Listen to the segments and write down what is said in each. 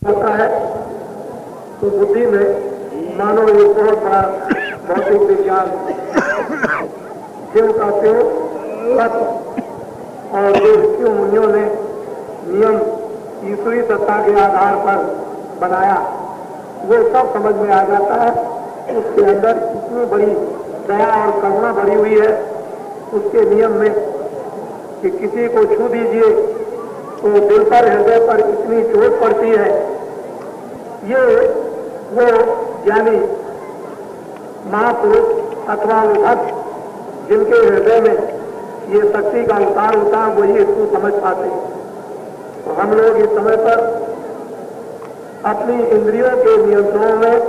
होता है तो बुद्धि में मानो एक बहुत बड़ा भौतिक विज्ञान शिव का शिव तत्व और जो शिव मुनियों ने नियम ईश्वरी सत्ता के आधार पर बनाया वो सब समझ में आ जाता है। उसके अंदर इतनी बड़ी दया और करुणा भरी हुई है उसके नियम में कि किसी को छू दीजिए तो दिल पर हृदय पर इतनी चोट पड़ती है। ये वो ज्ञानी महापुरुष अथवा वो भक्त जिनके हृदय में ये शक्ति का उतार होता है वही इसको समझ पाते हैं। तो हम लोग इस समय पर अपनी इंद्रियों के नियंत्रण में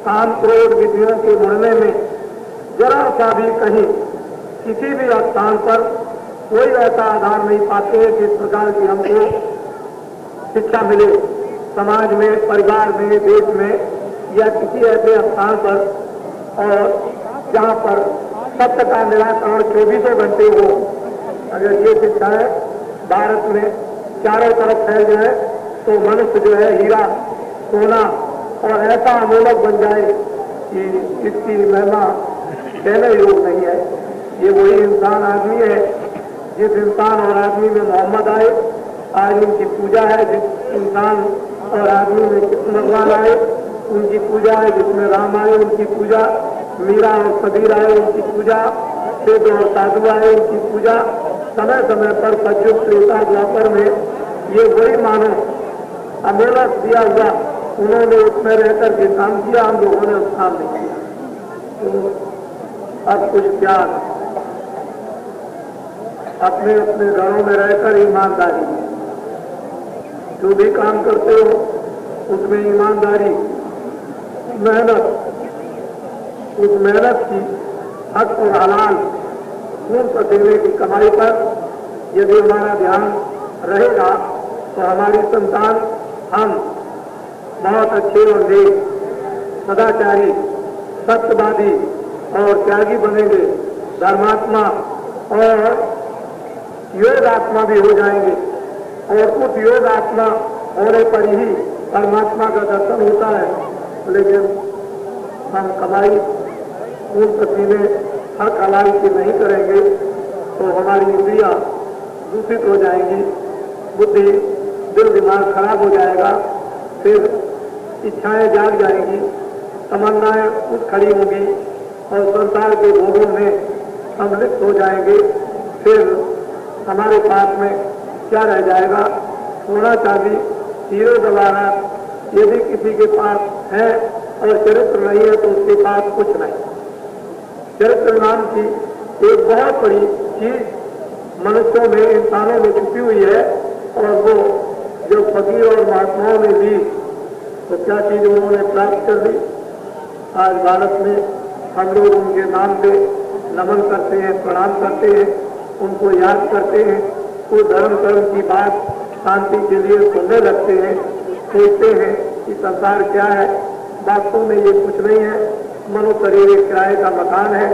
काम क्रोध विधियों के बढ़ने में जरा सा भी कहीं किसी भी स्थान पर कोई ऐसा आधार नहीं पाते हैं जिस प्रकार की हमको शिक्षा मिले समाज में, परिवार में, देश में या किसी ऐसे स्थान पर और जहाँ पर सत्य का निराकरण 24 घंटे हो। अगर ये शिक्षाएं भारत में चारों तरफ फैल जाए तो मनुष्य जो है हीरा सोना और ऐसा अमूलक बन जाए कि इसकी महिमा कहने योग नहीं है। ये वही इंसान आदमी है जिस इंसान और आदमी में मोहम्मद आए, आज उनकी पूजा है। जिस इंसान और आदमी में कृष्ण भगवान आए उनकी पूजा है। जिसमें राम आए उनकी पूजा, मीरा और कबीर आए उनकी पूजा, वेद और साधु आए उनकी पूजा। समय समय पर सतयुग त्रेता द्वापर में ये वही मानो अमेलक दिया हुआ उन्होंने उसमें रहकर के काम किया, हम लोगों ने उस काम नहीं किया। तो अब कुछ प्यार अपने अपने घरों में रहकर ईमानदारी, जो भी काम करते हो उसमें ईमानदारी, मेहनत, उस मेहनत की हक और हलाल खून पसीने की कमाई पर यदि हमारा ध्यान रहेगा तो हमारी संतान हम बहुत अच्छे और नेक, सदाचारी, सत्यवादी और त्यागी बनेंगे, धर्मात्मा और योग आत्मा भी हो जाएंगे। और उस योग आत्मा होने पर ही परमात्मा का दर्शन होता है। लेकिन हम कमाई खून पसीने हक हलाल की नहीं करेंगे तो हमारी इंद्रियां दूषित हो जाएंगी, बुद्धि दिल दिमाग खराब हो जाएगा, फिर इच्छाएं जाग जाएंगी, तमन्नाएं उठ खड़ी होंगी और संसार के भोगों में हम लिप्त हो जाएंगे। फिर हमारे पास में क्या रह जाएगा? सोना चांदी हीरे जवाहरात यदि किसी के पास है और चरित्र नहीं है तो उसके पास कुछ नहीं। चरित्र नाम की एक बहुत बड़ी चीज मनुष्यों में, इंसानों में छुपी हुई है और वो जो फकीर और महात्माओं ने ली तो क्या चीज उन्होंने प्राप्त कर ली। आज भारत में हम लोग उनके नाम पे नमन करते हैं, प्रणाम करते हैं, उनको याद करते हैं, वो धर्म कर्म की बात शांति के लिए सुनने लगते हैं, सोचते हैं कि संसार क्या है। वास्तव में ये कुछ नहीं है, मनो शरीर एक किराए का मकान है,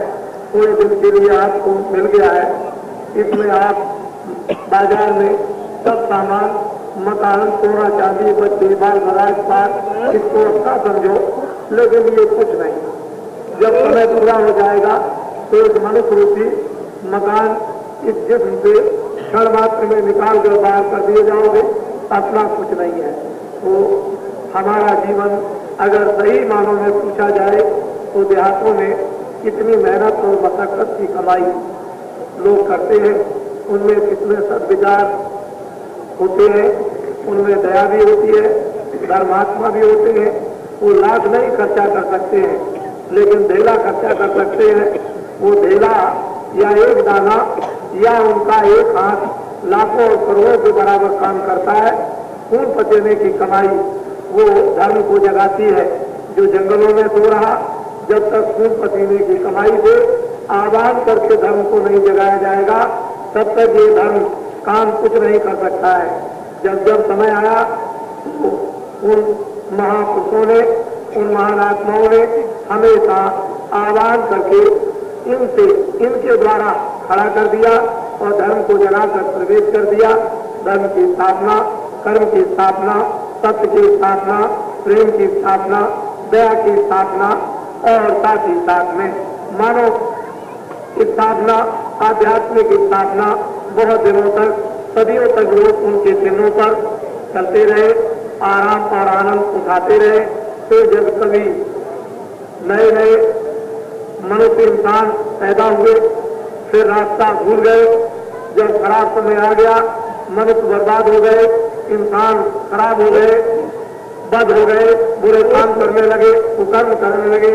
थोड़े दिन के लिए आपको मिल गया है। इसमें आप बाजार में सब सामान, मकान, सोना चांदी, बच्चे, बाल बराज पार इसको अच्छा समझो, लेकिन ये कुछ नहीं। जब समय पूरा हो जाएगा तो एक मनुष्य रूपी मकान इस जिस्म से क्षण मात्र में निकाल कर बाहर कर दिए जाओगे, अपना कुछ नहीं है। तो हमारा जीवन अगर सही मानों में पूछा जाए तो देहातों में कितनी मेहनत और मशक्कत की कमाई लोग करते हैं, उनमें कितने सद्विचार होते हैं, उनमें दया भी होती है, धर्मात्मा भी होते हैं। वो लाख नहीं खर्चा कर सकते हैं लेकिन ढेला खर्चा कर सकते हैं। वो ढेला या एक दाना या उनका एक हाथ लाखों और करोड़ों के बराबर काम करता है। खून पसीने की कमाई वो धर्म को जगाती है। जो जंगलों में सो रहा, जब तक खून पसीने की कमाई से आह्वान करके धर्म को नहीं जगाया जाएगा तब तक ये धर्म काम कुछ नहीं कर सकता है। जब जब समय आया तो उन महापुरुषों ने, उन महान आत्माओं ने हमेशा आह्वान करके इनके द्वारा खड़ा कर दिया और धर्म को जलाकर प्रवेश कर दिया। धर्म की स्थापना, कर्म की स्थापना सत्य की स्थापना, प्रेम की स्थापना, दया की स्थापना और साथ ही साथ में मानव स्थापना, आध्यात्मिक स्थापना बहुत दिनों तक, सदियों तक लोग उनके चिन्हों पर चलते रहे, आराम और आनंद उठाते रहे। फिर जब कभी नए नए मनुष्य इंसान पैदा हुए, फिर रास्ता भूल गए। जब खराब समय आ गया, मनुष्य बर्बाद हो गए, इंसान खराब हो गए, बद हो गए, बुरे काम करने लगे, कुकर्म करने लगे,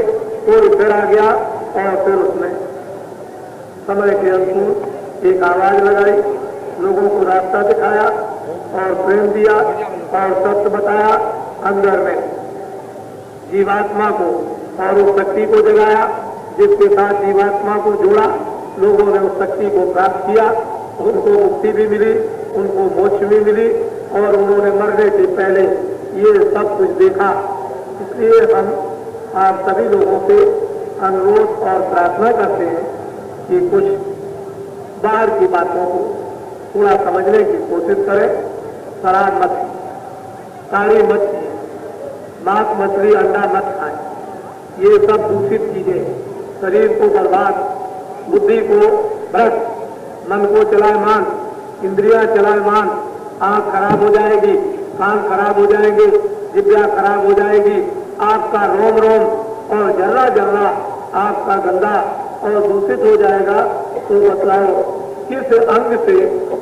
कोई फिर आ गया और फिर उसने समय के अनुकूल एक आवाज लगाई, लोगों को रास्ता दिखाया और प्रेम दिया और सत्य बताया। अंदर में जीवात्मा को और उस शक्ति को जगाया जिसके साथ जीवात्मा को जोड़ा। लोगों ने उस शक्ति को प्राप्त किया, उनको मुक्ति भी मिली, उनको मोक्ष भी मिली और उन्होंने मरने से पहले ये सब कुछ देखा। इसलिए हम आप सभी लोगों से अनुरोध और प्रार्थना करते हैं कि कुछ बाहर की बातों को थोड़ा समझने की कोशिश करें। शराब मत, साड़ी मत पिए, मांस मछली अंडा मत खाएं, ये सब दूषित चीजें शरीर को बर्बाद, बुद्धि को भ्रष्ट, मन को चलायमान, इंद्रियां चलायमान, आंख खराब हो जाएगी, कान खराब हो जाएंगे, जिब्या खराब हो जाएगी, आपका रोम रोम और जर्रा जर्रा आपका गंदा और दूषित हो जाएगा। तो बतलाओ किस अंग से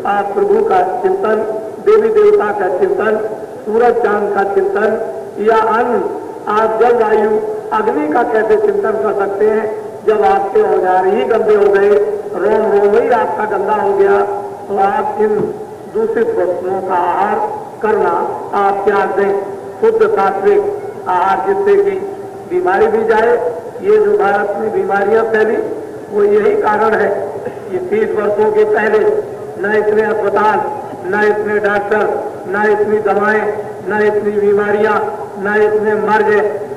आप प्रभु का चिंतन, देवी देवता का चिंतन, सूरज चांद का चिंतन या अन्न, आप जल वायु अग्नि का कैसे चिंतन कर सकते हैं जब आपके औजार ही गंदे हो गए, रोम रोम ही आपका गंदा हो गया। तो आप इन दूषित वस्तुओं का आहार करना आप त्याग दें। शुद्ध सात्विक आहार जिससे कि बीमारी भी जाए। ये जो भारत में बीमारियां फैली वो यही कारण है कि 30 वर्षों के पहले न इतने अस्पताल, न इतने डॉक्टर, न इतनी दवाएं, न इतनी बीमारियां, न इतने मर्ज,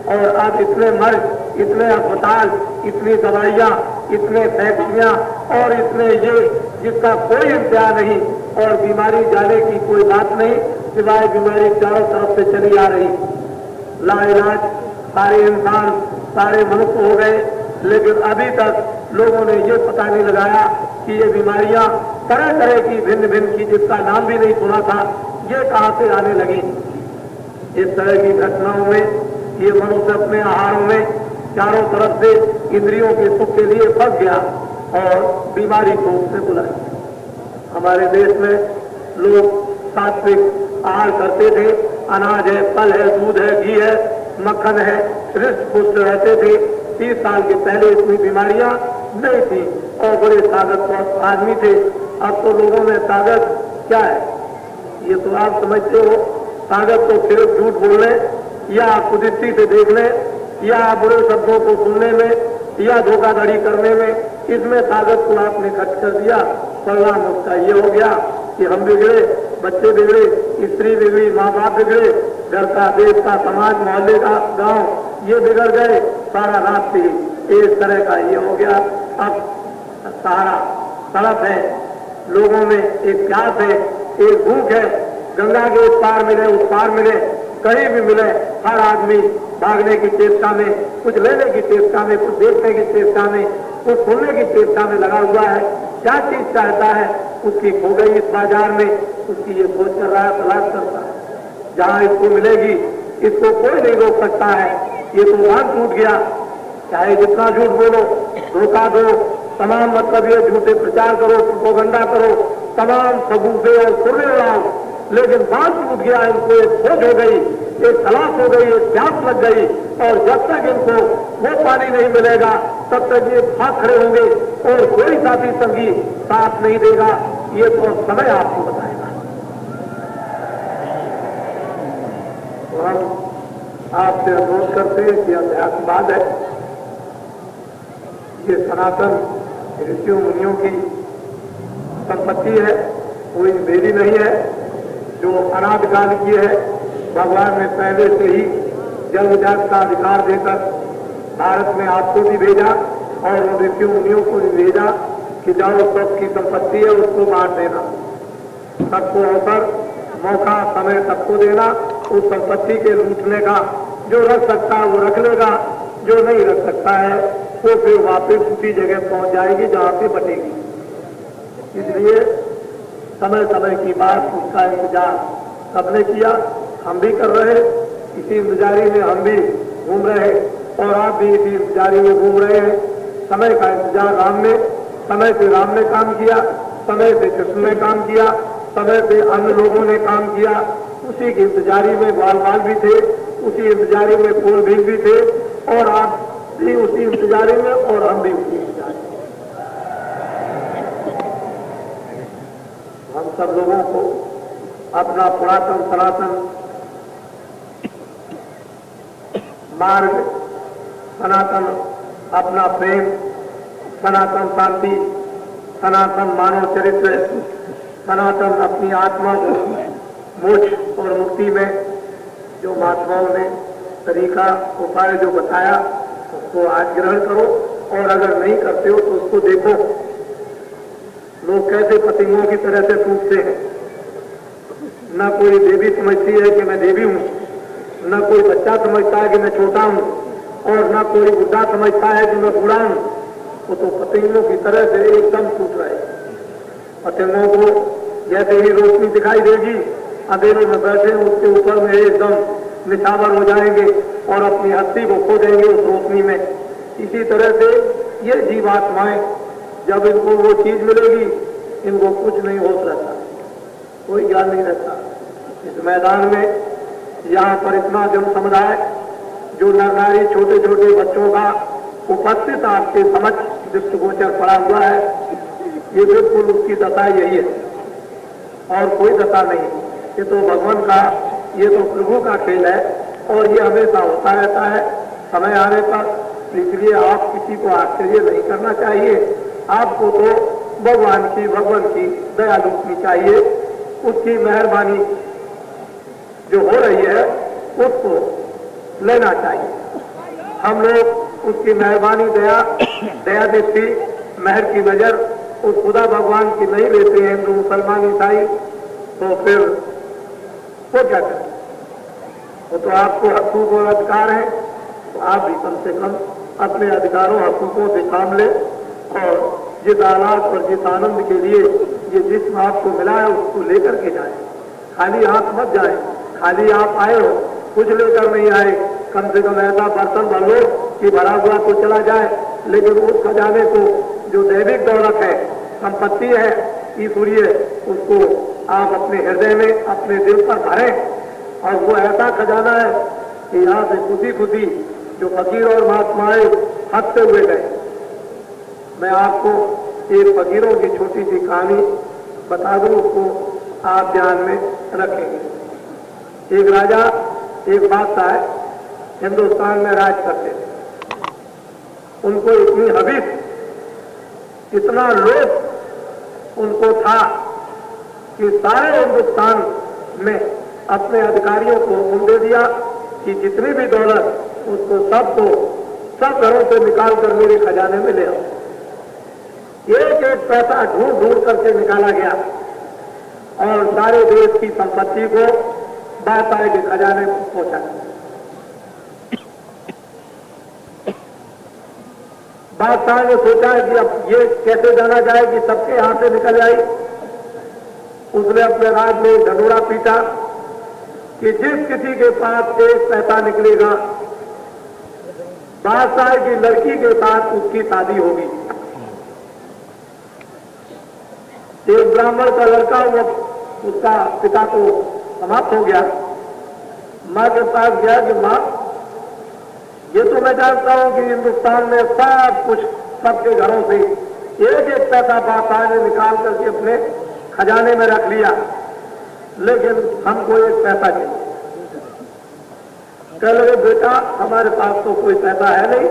और अब इतने मर्ज, इतने अस्पताल, इतनी दवाइयां, इतने फैक्ट्रियां और इतने ये जिसका कोई इंतजार नहीं और बीमारी जाने की कोई बात नहीं, सिवाय बीमारी चारों तरफ से चली आ रही। लाइलाज सारे इंसान, सारे मनुष्य हो गए, लेकिन अभी तक लोगों ने ये पता नहीं लगाया कि ये बीमारियां तरह तरह की भिन्न भिन्न की जिसका नाम भी नहीं सुना था, ये कहां से आने लगी। इस तरह की घटनाओं में ये मनुष्य अपने आहारों में चारों तरफ से इंद्रियों के सुख के लिए फंस गया और बीमारी को उसने बुलाया। हमारे देश में लोग सात्विक आहार करते थे, अनाज है, फल है, दूध है, घी है, मक्खन है, हृष्ट पुष्ट रहते थे। 30 साल के पहले इतनी बीमारियां नहीं थी और बड़े ताकतवर आदमी थे। अब तो लोगों में ताकत क्या है ये तो आप समझते हो। ताकत तो सिर्फ झूठ बोलने या कुदृष्टि से देखने या बुरे शब्दों को सुनने में या धोखाधड़ी करने में, इसमें ताकत को आपने खर्च कर दिया। परिणाम उसका ये हो गया कि हम बिगड़े, बच्चे बिगड़े, स्त्री बिगड़ी, माँ बाप बिगड़े, घर का, देश का, समाज, मोहल्ले का, गांव ये बिगड़ गए। सारा रास्ते इस तरह का ये हो गया। अब सहारा तड़प है, लोगों में एक प्यास है, एक भूख है, गंगा के उस पार मिले, उस पार मिले, कहीं भी मिले, हर आदमी भागने की चेष्टा में, कुछ लेने की चेष्टा में, कुछ देखने की चेष्टा में, कुछ सुनने की चेष्टा में लगा हुआ है। क्या चीज चाहता है उसकी खो गई इस बाजार में, उसकी ये सोच कर रहा है, तलाश करता है जहां इसको मिलेगी। इसको कोई नहीं रोक सकता है। ये तो बांध टूट गया, चाहे जितना झूठ बोलो, धोखा दो, तमाम मतलब ये झूठे प्रचार करो, प्रोपेगेंडा करो, तमाम सबूते और खुर्रे उड़ाओ, लेकिन बांध टूट गया। इनको एक खोज हो गई, एक तलाश हो गई, एक प्यास लग गई और जब तक इनको वो पानी नहीं मिलेगा तब तक ये भाग खड़े होंगे और कोई साथी संगी साथ नहीं देगा। ये तो समय आपको बताएगा। तो हम आपसे अनुरोध करते हैं कि अध्यात्मवाद है, ये सनातन ऋषियों मुनियों की संपत्ति है, कोई मेरी नहीं है, जो अनादिकाल की है। भगवान ने पहले से ही जन्मजात का अधिकार देकर भारत में आपको भी भेजा और उन ऋषियों मुनियों को भी भेजा कि जाओ सबकी संपत्ति है उसको बांट देना, सबको अवसर मौका समय सबको देना, उस संपत्ति के लूटने का। जो रख सकता है वो रख लेगा, जो नहीं रख सकता है वो फिर वापस उसी जगह पहुंच जाएगी जहां से बटेगी। इसलिए समय समय की बात, उसका इंतजार सबने किया, हम भी कर रहे, इसी इंतजारी में हम भी घूम रहे और आप भी इसी इंतजारी में घूम रहे हैं। समय का इंतजार राम ने, समय से राम ने काम किया, समय से कृष्ण ने काम किया, समय से अन्य लोगों ने काम किया। उसी की इंतजारी में बाल भी थे, उसी इंतजारी में फूल भी थे और आप भी उसी इंतजारी में और हम भी उसी इंतजारी में। हम सब लोगों को अपना पुरातन सनातन मार्ग, सनातन अपना प्रेम, सनातन शांति, सनातन मानव चरित्र, सनातन अपनी आत्मा को मोक्ष और मुक्ति में जो महात्माओं ने तरीका उपाय जो बताया उसको आज ग्रहण करो, और अगर नहीं करते हो तो उसको देखो लोग कैसे पतंगों की तरह से टूटते हैं। न कोई देवी समझती है कि मैं देवी हूं, न कोई बच्चा समझता है कि मैं छोटा हूं, और न कोई बुढ़ा समझता है कि मैं बूढ़ा हूं। वो तो पतंगों की तरह से एकदम टूट रहे। पतंगों को जैसे ही रोशनी दिखाई देगी, अंधेरे में बैठे उसके ऊपर में एकदम निछावर हो जाएंगे और अपनी हस्ती को खो देंगे उस रोशनी में। इसी तरह से ये जीवात्माएं, जब इनको वो चीज मिलेगी, इनको कुछ नहीं होश रहता, कोई ज्ञान नहीं रहता। इस मैदान में यहाँ पर इतना जन समुदाय जो नर नारी छोटे छोटे बच्चों का उपस्थित आपके समझ दृष्टिगोचर पड़ा हुआ है, ये बिल्कुल उसकी दशा यही है और कोई दशा नहीं। ये तो भगवान का, ये तो प्रभु का खेल है और ये हमेशा होता रहता है समय आने पर। इसलिए आप किसी को आश्चर्य नहीं करना चाहिए। आपको तो भगवान की दया लूटनी चाहिए, उसकी मेहरबानी जो हो रही है उसको लेना चाहिए। हम लोग उसकी मेहरबानी, दया दृष्टि, मेहर की नजर उस खुदा भगवान की नहीं लेते हैं, हिंदू मुसलमान ईसाई, तो फिर वो क्या करें? वो तो आपको हकूक और अधिकार है, तो आप भी कम से कम अपने अधिकारों हकूकों से काम ले और जिस आलात और जिस आनंद के लिए ये जिस्म आपको मिला है उसको लेकर के जाए। खाली हाथ मत जाए, खाली आप आए हो कुछ लेकर नहीं आए। कम से कम ऐसा बर्तन भर लो कि भरा हुआ तो चला जाए, लेकिन उस खजाने को जो दैविक दौलत है, संपत्ति है ईश्वरीय, उसको आप अपने हृदय में, अपने दिल पर भरें। और वो ऐसा खजाना है कि यहाँ से खुशी खुशी जो फकीर और महात्माएं हंसते हुए गए। मैं आपको एक फकीरों की छोटी सी कहानी बता दूं, उसको आप ध्यान में रखेंगे। एक राजा, एक बादशाह हिंदुस्तान में राज करते थे। उनको इतनी हविस, इतना लोभ उनको था कि सारे हिंदुस्तान में अपने अधिकारियों को हुक्म दे दिया कि जितनी भी दौलत उसको सब घरों से निकाल कर मेरे खजाने में ले आओ। एक एक पैसा ढूंढ ढूंढ करके निकाला गया और सारे देश की संपत्ति को बादशाह के खजाने में पहुंचा। बादशाह ने सोचा कि अब ये कैसे जाना जाए कि सबके यहां से निकल आई। उसने अपने राज में ढंडोरा पीटा कि जिस किसी के पास एक पैसा निकलेगा, बादशाह की लड़की के साथ उसकी शादी होगी। एक ब्राह्मण का लड़का हुआ, उसका पिता तो समाप्त हो गया। मां के पास गया कि मां, ये तो मैं जानता हूं कि हिंदुस्तान में सब कुछ सबके घरों से एक एक पैसा बादशाह ने निकाल करके अपने खजाने में रख लिया, लेकिन हमको एक पैसा चाहिए। कह लगे बेटा हमारे पास तो कोई पैसा है नहीं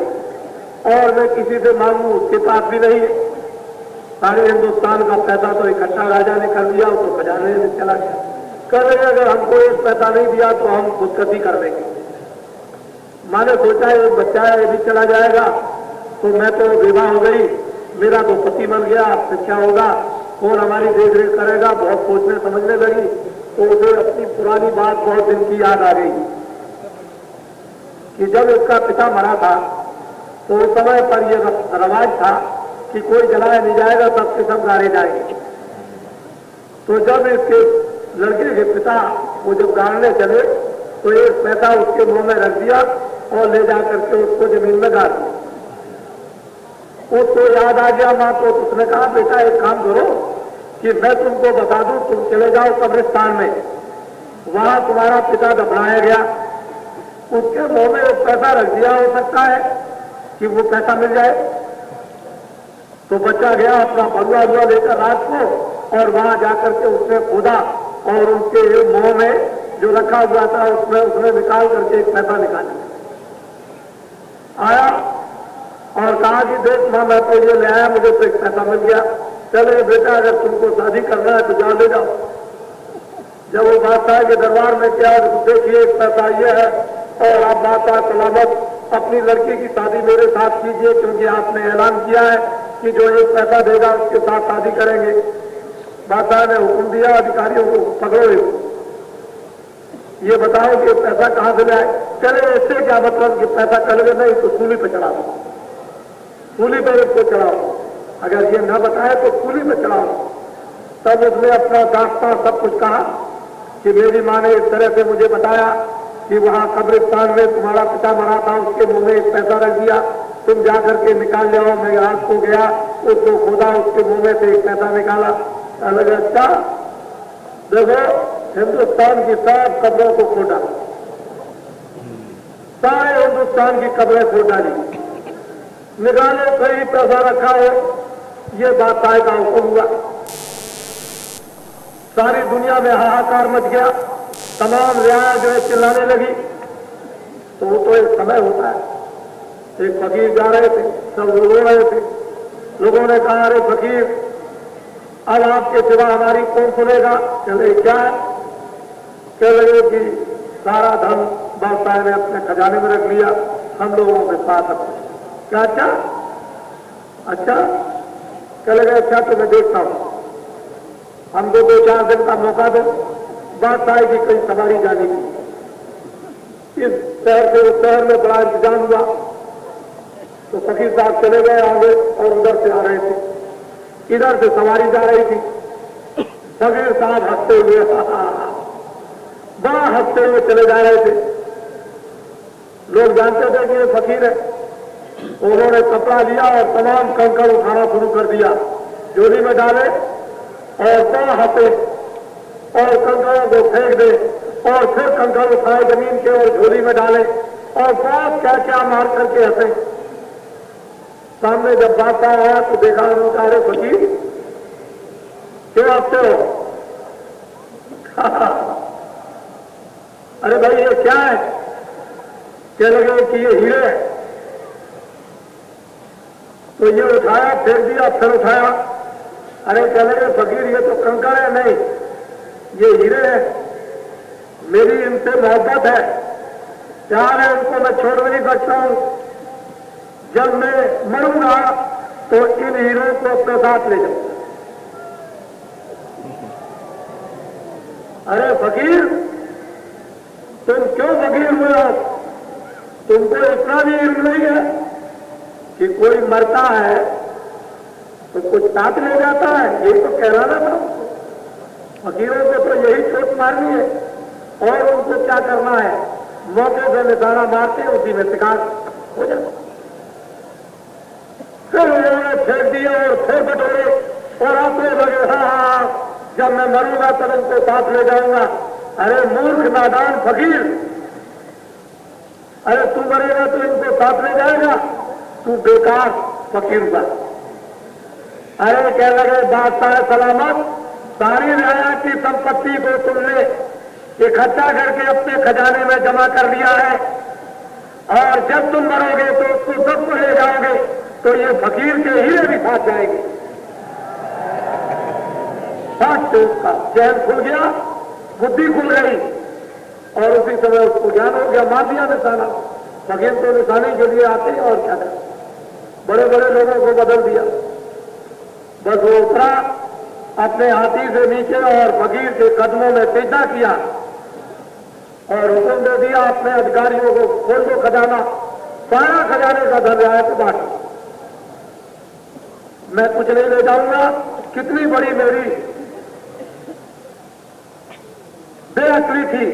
और मैं किसी से मांगू उसके पास भी नहीं है। सारे हिंदुस्तान का पैसा तो इकट्ठा राजा ने कर लिया, तो खजाने में चला गया। कह लगे अगर हमको एक पैसा नहीं दिया तो हम खुदकशी कर देंगे। मैंने सोचा एक बच्चा है, ये भी चला जाएगा, तो मैं तो विवाह हो गई, मेरा तो पति मर गया, शिक्षा होगा, कौन हमारी देख रेख करेगा। बहुत सोचने समझने लगी, तो उसे अपनी पुरानी बात बहुत दिन की याद आ गई कि जब इसका पिता मरा था तो उस समय पर यह रवाज था कि कोई जलाया नहीं जाएगा, सबके सब गाड़े जाएंगे। तो जब इसके लड़के के पिता वो जब गाड़ने चले तो एक पैसा उसके मुंह में रख दिया और ले जाकर के उसको जमीन में गाड़ दिया। उसको याद आ गया मां को, तो उसने कहा बेटा एक काम करो कि मैं तुमको बता दूं, तुम चले जाओ कब्रिस्तान में, वहां तुम्हारा पिता दफनाया गया, उसके मुंह में एक पैसा रख दिया, हो सकता है कि वो पैसा मिल जाए। तो बच्चा गया अपना भगवा हुआ लेकर रात को और वहां जाकर के उसने खोदा और उसके मुंह में जो रखा हुआ था उसमें उसने निकाल करके एक पैसा निकाला, आया और कहा कि देख मां मैं तो ये ले आया, मुझे तो एक पैसा मिल गया, चले बेटा अगर तुमको शादी करना है तो जाओ ले जाओ। जब वो बादशाह के दरबार में क्या देखिए एक पैसा ये है और आप बादशाह सलामत अपनी लड़की की शादी मेरे साथ कीजिए, क्योंकि आपने ऐलान किया है कि जो एक पैसा देगा उसके साथ शादी करेंगे। बादशाह ने हुक्म दिया अधिकारियों को, पकड़ो ये बताओ कि पैसा कहां से लाए। चले इससे क्या मतलब कि पैसा कल नहीं तो सूली पे चढ़ा दो, सूली पर इसको चढ़ाओ, अगर ये न बताए तो सूली पे चढ़ाओ। तब उसने अपना दास्तां सब कुछ कहा कि मेरी माँ ने इस तरह से मुझे बताया कि वहां कब्रिस्तान में तुम्हारा पिता मरा था, उसके मुंह में एक पैसा रख दिया, तुम जाकर के निकाल जाओ। मैं रात को गया, उसको खोदा, उसके मुंह में से एक पैसा निकाला। अलग अच्छा देखो हिंदुस्तान की सब कब्रों को खोद डाला, सारे हिंदुस्तान की कब्रें खोद डाली, निकालो कहीं पैसा रखा हो, ये बादशाह का हुक्म हुआ। सारी दुनिया में हाहाकार मच गया, तमाम रियाया जो है चिल्लाने लगी। तो वो तो एक समय होता है, एक फकीर जा रहे थे, सब रो रहे थे। लोगों ने कहा अरे फकीर अब आपके सिवा हमारी कौन सुनेगा। चले क्या है, कह लगे कि सारा धन बादशाह ने अपने खजाने में रख लिया, हम लोगों के साथ क्या। अच्छा अच्छा कह लगे अच्छा तो मैं देखता हूं, हमको 2-4 दिन का मौका दो, बादशाह की कई सवारी जाने की। इस शहर से उस शहर में बड़ा इंतजाम हुआ। तो फकीर साहब चले गए आगे और उधर से आ रहे थे, इधर से सवारी जा रही थी। फकीर साहब हंसते हुए बड़ा हंसते हुए चले जा रहे थे। लोग जानते थे कि ये फकीर है। उन्होंने कपड़ा लिया और तमाम कंकड़ उठाना शुरू कर दिया, झोली में डाले और बड़ा हंसे और कंकड़ों को फेंक दे और फिर कंकड़ उठाए जमीन के और झोली में डाले और बहुत क्या क्या मार करके हंसे। सामने जब बादशाह आया तो देखा उन्होंने कहा अरे फकीर क्यों हंसते हो। अरे भाई ये क्या है, कह लगे कि ये हीरे है। तो ये उठाया, फेंक दिया, फिर उठाया। अरे कह लगे फकीर ये तो कंकड़ है, नहीं ये हीरे है, मेरी इनसे मोहब्बत है, प्यार है, उनको मैं छोड़ नहीं सकता हूं। जब मैं मरूंगा तो इन हीरों को अपने साथ ले जाऊंगा। अरे फकीर तुम क्यों फकीर हुए हो, तुमको इतना भी इल्म नहीं है कि कोई मरता है तो कुछ साथ ले जाता है, ये तो कहलाना था। फकीरों को तो यही चोट मारनी है और उनको क्या करना है, मौके से निशाना मारते उसी में शिकार हो जाता। फिर उन्होंने फेंक दिया और फिर बटोरे और हंसने लगे, हाँ जब मैं मरूंगा तब उनको साथ ले जाऊंगा। अरे मूर्ख नादान फकीर, अरे तू मरेगा तो इनको साथ ले जाएगा, तू बेकार फकीर हुआ। अरे कह लगे बादशाह सलामत, सारी रियाया की संपत्ति को तुमने इकट्ठा करके अपने खजाने में जमा कर लिया है और जब तुम मरोगे तो उसको सबको ले जाओगे, तो ये फकीर के हीरे भी साथ जाएंगे। साथ से उसका चैन खुल गया, बुद्धि खुल गई और उसी समय उसको ज्ञान हो गया, मार दिया निशाना। फकीर तो निशाने के लिए आते और क्या करें, बड़े बड़े लोगों को बदल दिया। बस वो उतरा अपने हाथी से नीचे और फकीर के कदमों में सीधा किया और हुक्म दे दिया अपने अधिकारियों को, खोल दो खजाना, सारा खजाने का धन आया तो बांटो, मैं कुछ नहीं ले जाऊंगा। कितनी बड़ी मेरी बेअक्ली थी,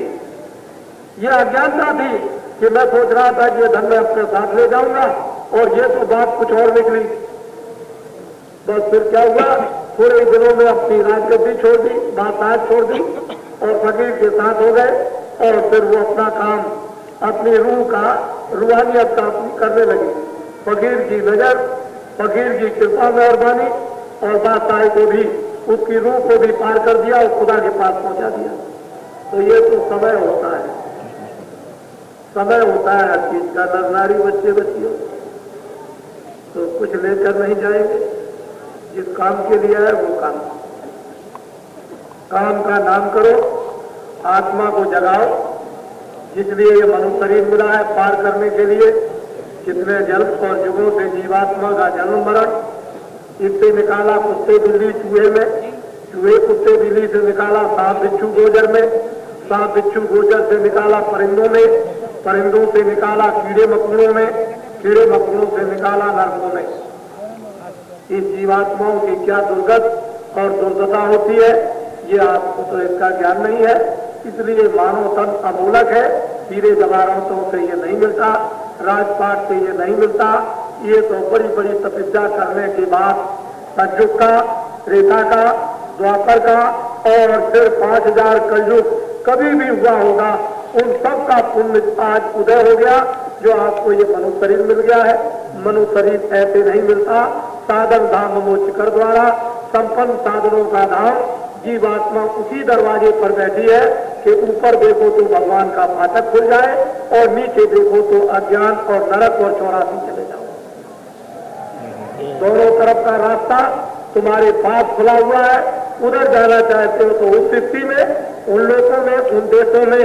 यह अज्ञानता थी कि मैं सोच रहा था कि यह धन मैं अपने साथ ले जाऊंगा और ये तो बात कुछ और निकली। बस फिर क्या हुआ, थोड़े दिनों में अपनी राजगद्दी छोड़ दी, बात छोड़ दी और फकीर के साथ हो गए और फिर वो अपना काम, अपनी रूह का, रूहानियत का करने लगे। फकीर की नजर, फकीर की कृपा मेहरबानी और बादशाह को भी, उसकी रूह को भी पार कर दिया और खुदा के पास पहुंचा दिया। तो ये तो समय होता है, समय होता है हर चीज का। नर नारी बच्चे बच्चियों तो कुछ लेकर नहीं जाएंगे, जिस काम के लिए है वो काम का नाम करो, आत्मा को जगाओ, जिसलिए ये मनुष्य शरीर मिला है पार करने के लिए। कितने जन्म और युगों से जीवात्मा का जन्म मरण, इससे निकाला कुत्ते बिल्ली चूहे में, चूहे कुत्ते बिल्ली से निकाला सांप बिच्छू गोजर में, सांप बिच्छू गोजर से निकाला परिंदों में, परिंदों से निकाला कीड़े मकोड़ों में, कीड़े मकोड़ों से निकाला नरकों में। इस जीवात्माओं की क्या दुर्गत और दुर्दशा होती है, ये आपको तो इसका ज्ञान नहीं है। इसलिए मानव तन अमूलक है, हीरे जवाहरातों से ये नहीं मिलता, राजपाट से ये नहीं मिलता। ये तो बड़ी बड़ी तपस्या करने के बाद सतयुग का, त्रेता का, द्वापर का और फिर 5000 कलयुग कभी भी हुआ होगा, उन सब का पुण्य आज उदय हो गया, जो आपको ये मनुष्य शरीर मिल गया है। मनुष्य शरीर ऐसे नहीं मिलता, साधन धाम मोचकर द्वारा संपन्न साधनों का धाम। जीवात्मा उसी दरवाजे पर बैठी है कि ऊपर देखो तो भगवान का फाटक खुल जाए और नीचे देखो तो अज्ञान और नरक और 84 चले जाओ। दोनों तरफ का रास्ता तुम्हारे पास खुला हुआ है, उधर जाना चाहते हो तो उस स्थिति में, उन लोगों में, उन देशों में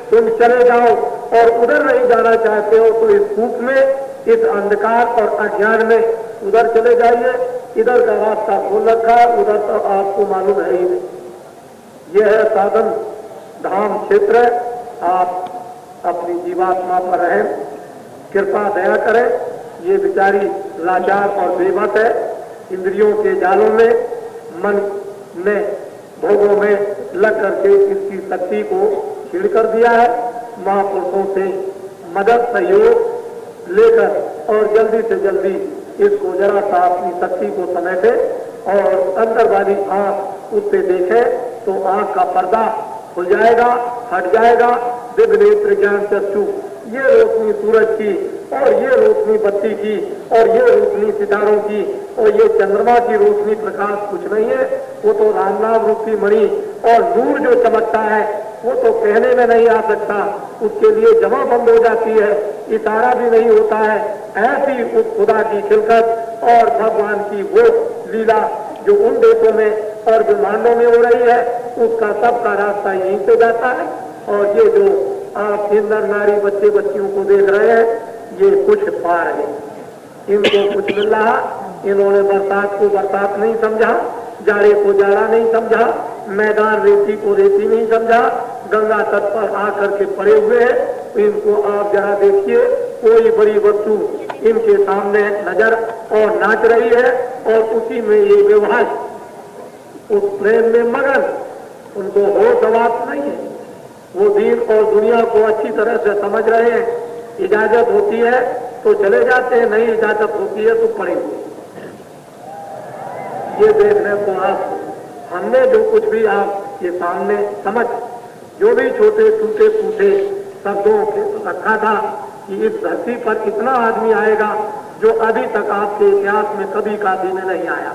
तुम चले जाओ और उधर नहीं जाना चाहते हो तो इस धूप में, इस अंधकार और अज्ञान में उधर चले जाइए। इधर का रास्ता खोल रखा है, उधर तो आपको मालूम है ही नहीं। यह है साधन धाम क्षेत्र। आप अपनी जीवात्मा पर रहें, कृपा दया करें। ये बेचारी लाचार और बेबस है, इंद्रियों के जालों में, मन में, भोगों में लग करके इसकी शक्ति को छीड़ कर दिया है। महापुरुषों से मदद सहयोग लेकर और जल्दी से जल्दी इसको जरा सा अपनी शक्ति को समेटे और अंदर वाली आंख उससे देखे तो आंख का पर्दा खुल जाएगा, हट जाएगा। दिव्य नेत्र ज्ञान चक्षु, ये रोशनी सूरज की और ये रोशनी बत्ती की और ये रोशनी सितारों की और ये चंद्रमा की रोशनी प्रकाश कुछ नहीं है। वो तो राम नाम रूपी मणि और नूर जो चमकता है वो तो कहने में नहीं आ सकता, उसके लिए जमा बंद हो जाती है, इशारा भी नहीं होता है। ऐसी उस खुदा की खिलकत और भगवान की वो लीला जो उन देशों में और ब्रह्मांडों में हो रही है, उसका सबका रास्ता यहीं से जाता है। और ये जो आप नर नारी बच्चे बच्चियों को देख रहे हैं, ये कुछ पार है, इनको कुछ मिल रहा। इन्होंने बरसात को बरसात नहीं समझा, जाड़े को जाड़ा नहीं समझा, मैदान रेती को रेती नहीं समझा, गंगा तट पर आकर के पड़े हुए हैं। इनको आप जरा देखिए, कोई बड़ी वस्तु इनके सामने नजर और नाच रही है और उसी में ये व्यवहार, उस प्रेम में मगन, उनको होश हवास नहीं है। वो दीन और दुनिया को अच्छी तरह से समझ रहे हैं। इजाजत होती है तो चले जाते हैं, नहीं इजाजत होती है तो पड़े हुए। ये देखने को आप, हमने जो कुछ भी आप के सामने समझ, जो भी छोटे टूटे फूटे शब्दों के रखा था कि इस धरती पर इतना आदमी आएगा जो अभी तक आपके इतिहास में कभी काफी में नहीं आया।